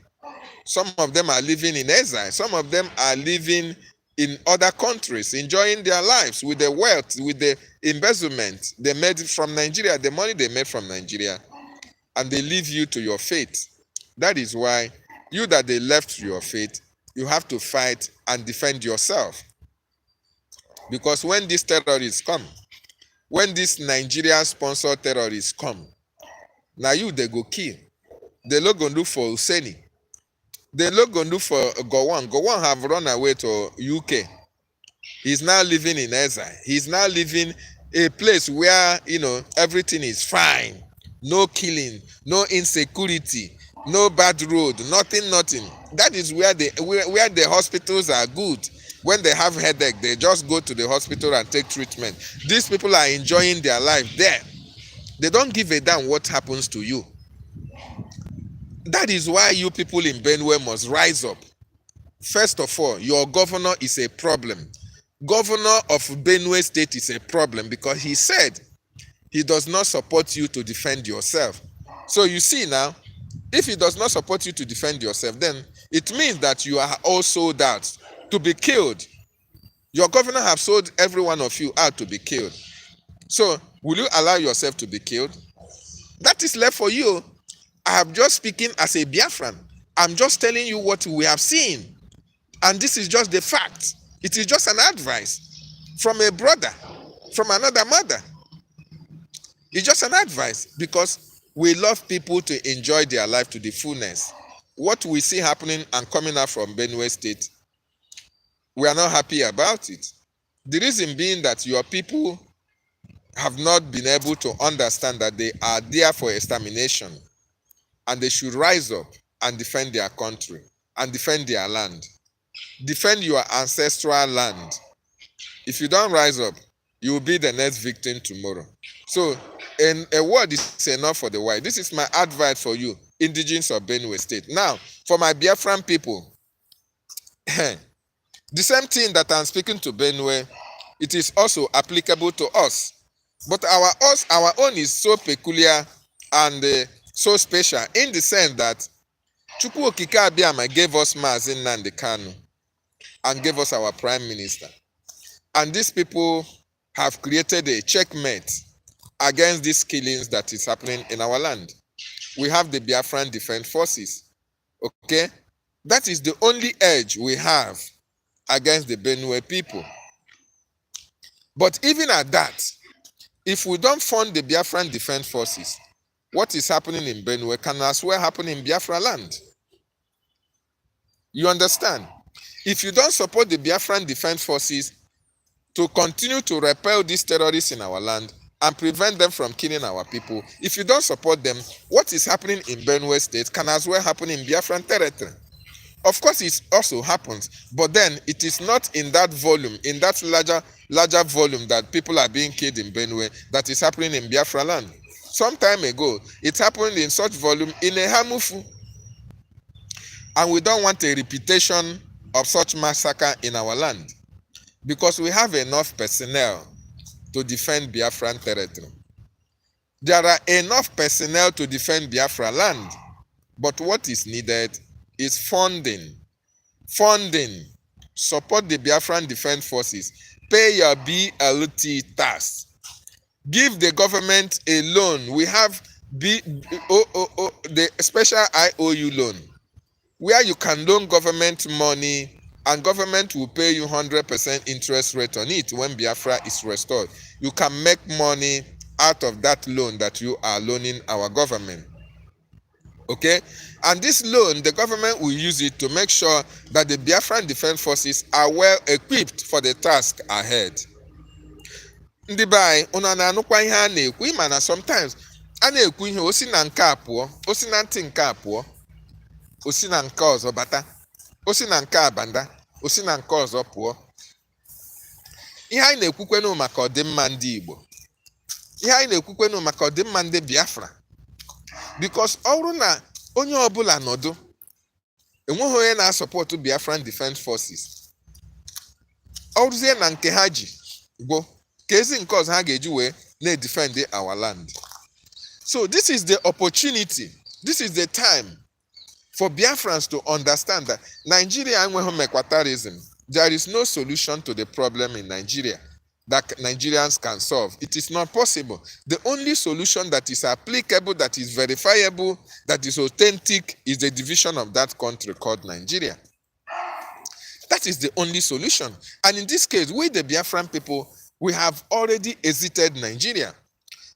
Some of them are living in exile. Some of them are living in other countries, enjoying their lives with the wealth, with the embezzlement they made from Nigeria, the money they made from Nigeria, and they leave you to your fate. That is why you that they left to your fate, you have to fight and defend yourself. Because when these terrorists come, when these Nigerian-sponsored terrorists come, now you they go kill. They look going to do for Useni. They look going to do for Gowon. Gowon have run away to UK. He's now living in exile. He's now living a place where, everything is fine. No killing, no insecurity, no bad road, nothing. That is where the hospitals are good. When they have headache, they just go to the hospital and take treatment. These people are enjoying their life there. They don't give a damn what happens to you. That is why you people in Benue must rise up. First of all, your governor is a problem. Governor of Benue State is a problem because he said he does not support you to defend yourself. So you see now, if he does not support you to defend yourself, then it means that you are all sold out to be killed. Your governor have sold every one of you out to be killed. So will you allow yourself to be killed? That is left for you. I am just speaking as a Biafran. I'm just telling you what we have seen. And this is just the fact. It is just an advice from a brother, from another mother. It's just an advice because we love people to enjoy their life to the fullness. What we see happening and coming out from Benue State, we are not happy about it. The reason being that your people have not been able to understand that they are there for extermination and they should rise up and defend their country and defend their land. Defend your ancestral land. If you don't rise up, you will be the next victim tomorrow. So, a word is enough for the white. This is my advice for you, indigenous of Benue State. Now, for my Biafran people, the same thing that I'm speaking to Benue, it is also applicable to us. But our own is so peculiar and so special in the sense that Chukwu Okike Abiama gave us Mazi Nnamdi Kanu and gave us our prime minister. And these people have created a checkmate against these killings that is happening in our land. We have the Biafran Defense Forces. Okay? That is the only edge we have against the Benue people. But even at that, if we don't fund the Biafran Defense Forces, what is happening in Benue can as well happen in Biafra land. You understand? If you don't support the Biafran Defense Forces to continue to repel these terrorists in our land and prevent them from killing our people, if you don't support them, what is happening in Benue State can as well happen in Biafran territory. Of course, it also happens, but then it is not in that volume, in that larger volume that people are being killed in Benue that is happening in Biafra land. Some time ago, it happened in such volume in a Hamufu. And we don't want a repetition of such massacre in our land because we have enough personnel to defend Biafran territory. There are enough personnel to defend Biafra land, but what is needed is funding. Funding. Support the Biafran Defense Forces. Pay your BLT tax. Give the government a loan. We have the special IOU loan, where you can loan government money and government will pay you 100% interest rate on it when Biafra is restored. You can make money out of that loan that you are loaning our government. Okay? And this loan, the government will use it to make sure that the Biafran Defense Forces are well equipped for the task ahead. Ndị bai, una na-anụkwa ihe a na-ekwu, ịma na sometimes a na-ekwu ihe osi na nke a pụọ, osi na ntị nke a pụọ, osi na nke ọzọ bata, osi na nke abanda, osi na nke ọzọ pụọ. Ihe anyị na-ekwukwenu maka ọdịmma ndị Igbo. Ihe anyị na-ekwukwenu maka ọdịmma ndị Biafra. Because ọ bụrụ na onye ọbụla nọdụ, enweghị onye na-asọpọtụ Biafran Defense Forces. Ọ bụrụzie na nke ha ji gwụ, ka ezi nke ọzọ ha ga-eji wee na-defend our land. So this is the opportunity, this is the time for Biafrans to understand that Nigeria enweghị mekwatarịsm. There is no solution to the problem in Nigeria that Nigerians can solve. It is not possible. The only solution that is applicable, that is verifiable, that is authentic is the division of that country called Nigeria. That is the only solution. And in this case, we the Biafran people, we have already exited Nigeria.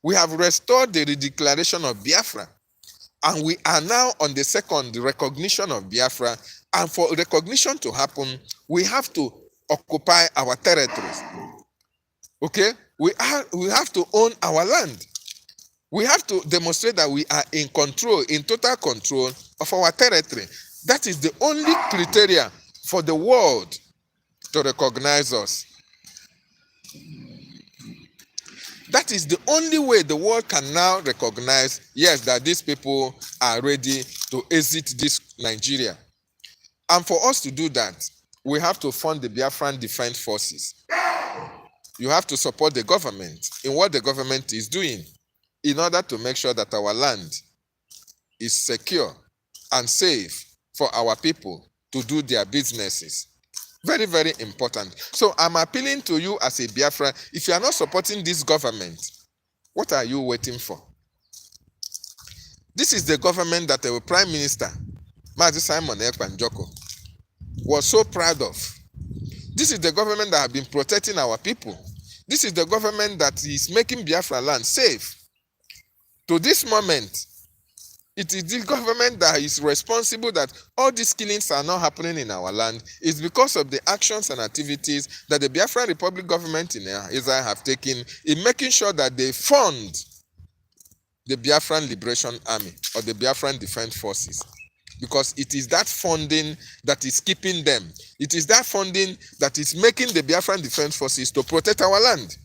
We have restored the redeclaration of Biafra. And we are now on the second recognition of Biafra. And for recognition to happen, we have to occupy our territories. Okay? We have to own our land. We have to demonstrate that we are in control, in total control of our territory. That is the only criteria for the world to recognize us. That is the only way the world can now recognize, yes, that these people are ready to exit this Nigeria. And for us to do that, we have to fund the Biafran Defense Forces. You have to support the government in what the government is doing in order to make sure that our land is secure and safe for our people to do their businesses. Very, very important. So I'm appealing to you as a Biafran. If you are not supporting this government, what are you waiting for? This is the government that the Prime Minister, Mazi Simon Ekpanjoko, was so proud of. This is the government that has been protecting our people. This is the government that is making Biafra land safe. To this moment, it is the government that is responsible that all these killings are not happening in our land. It's because of the actions and activities that the Biafran Republic government in Israel have taken in making sure that they fund the Biafran Liberation Army or the Biafran Defense Forces. Because it is that funding that is keeping them. It is that funding that is making the Biafran Defense Forces to protect our land.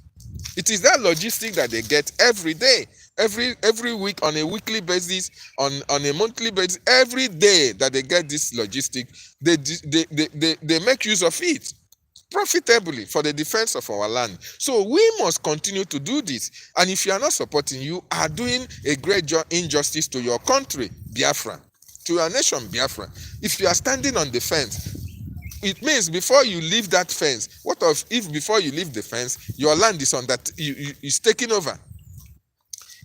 It is that logistic that they get every day, every week, on a weekly basis, on a monthly basis, every day that they get this logistic, they make use of it profitably for the defense of our land. So we must continue to do this. And if you are not supporting, you are doing a great injustice to your country, Biafra, to your nation, Biafra. If you are standing on the fence, it means before you leave that fence, what if before you leave the fence, your land is on that is taken over?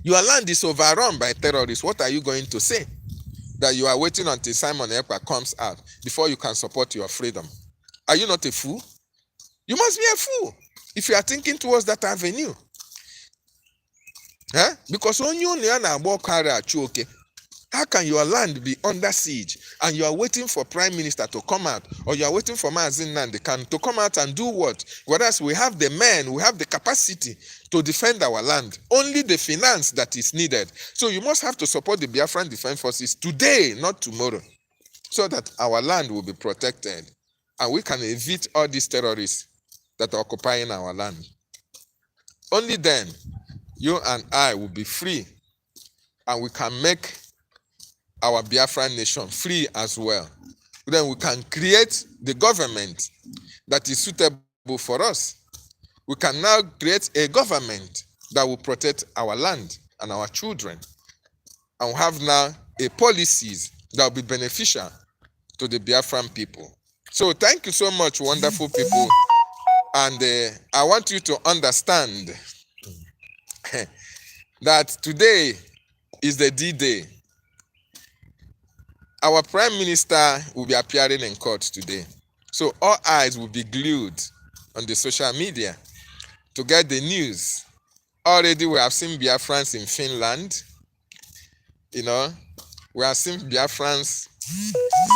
Your land is overrun by terrorists. What are you going to say? That you are waiting until Simon Ekpa comes out before you can support your freedom? Are you not a fool? You must be a fool if you are thinking towards that avenue. Because when you are how can your land be under siege and you are waiting for Prime Minister to come out, or you are waiting for DavidNnannah to come out and do what? Whereas we have the men, we have the capacity to defend our land. Only the finance that is needed. So you must have to support the Biafran Defense Forces today, not tomorrow, so that our land will be protected and we can evade all these terrorists that are occupying our land. Only then you and I will be free and we can make our Biafran nation free as well. Then we can create the government that is suitable for us. We can now create a government that will protect our land and our children. And we have now a policies that will be beneficial to the Biafran people. So thank you so much, wonderful people. And I want you to understand that today is the D-Day. Our Prime Minister will be appearing in court today. So all eyes will be glued on the social media to get the news. Already we have seen Biafrans in Finland. We have seen Biafrans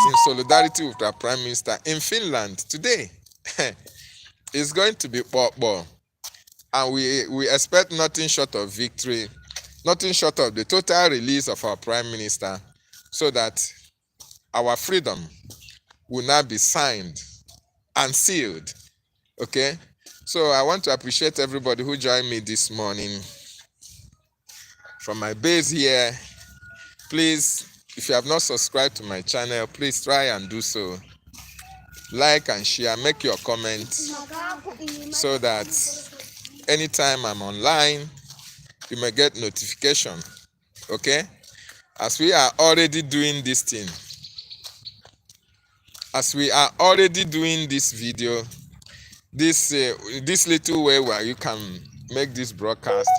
in solidarity with our Prime Minister in Finland today. It's going to be ball. And we expect nothing short of victory, nothing short of the total release of our Prime Minister, so that our freedom will now be signed and sealed. Okay? So I want to appreciate everybody who joined me this morning. From my base here, please, if you have not subscribed to my channel, please try and do so. Like and share, make your comments, so that anytime I'm online, you may get notification. Okay? As we are already doing this thing, as we are already doing this video, this little way where you can make this broadcast,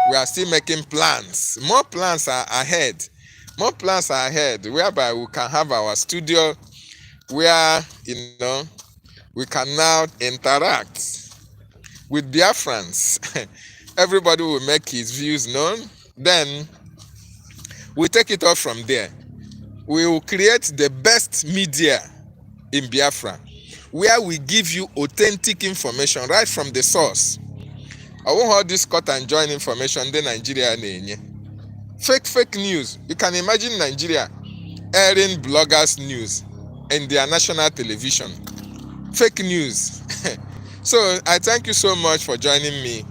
we are still making plans. More plans are ahead. More plans are ahead, whereby we can have our studio where, we can now interact with Biafrans. Everybody will make his views known. Then we take it off from there. We will create the best media in Biafra, where we give you authentic information right from the source. I won't hold this cut and join information in Nigeria. Fake news. You can imagine Nigeria airing bloggers' news in their national television. Fake news. So I thank you so much for joining me.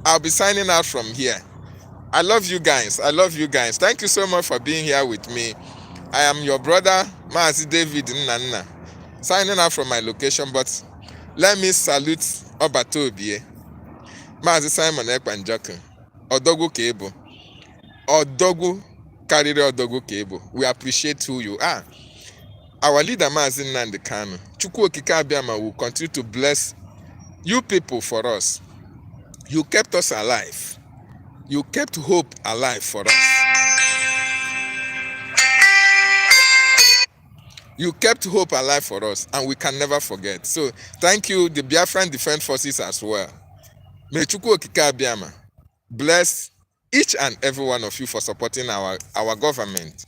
I'll be signing out from here. I love you guys. I love you guys. Thank you so much for being here with me. I am your brother, DavidNnannah, signing out from my location. But let me salute OBATAOBIE, Simon Ekpa, Odogwu Kebo, Odogwu Kariri Odogwu Kebo. We appreciate who you are. Our leader, Nnamdi Kanu, Chukwu Okike Abiama, will continue to bless you people for us. You kept us alive. You kept hope alive for us. You kept hope alive for us, and we can never forget. So thank you, the Biafran Defense Forces as well. May Chukwu Okike Abiama bless each and every one of you for supporting our government.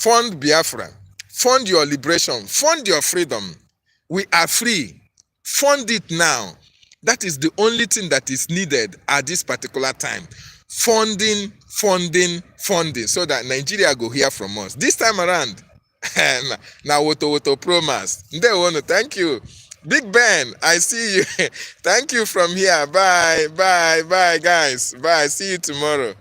Fund Biafra. Fund your liberation. Fund your freedom. We are free. Fund it now. That is the only thing that is needed at this particular time. Funding, funding, funding, so that Nigeria go hear from us. This time around, now woto promise. They want to thank you. Big Ben, I see you. Thank you from here. Bye, bye, bye, guys. Bye. See you tomorrow.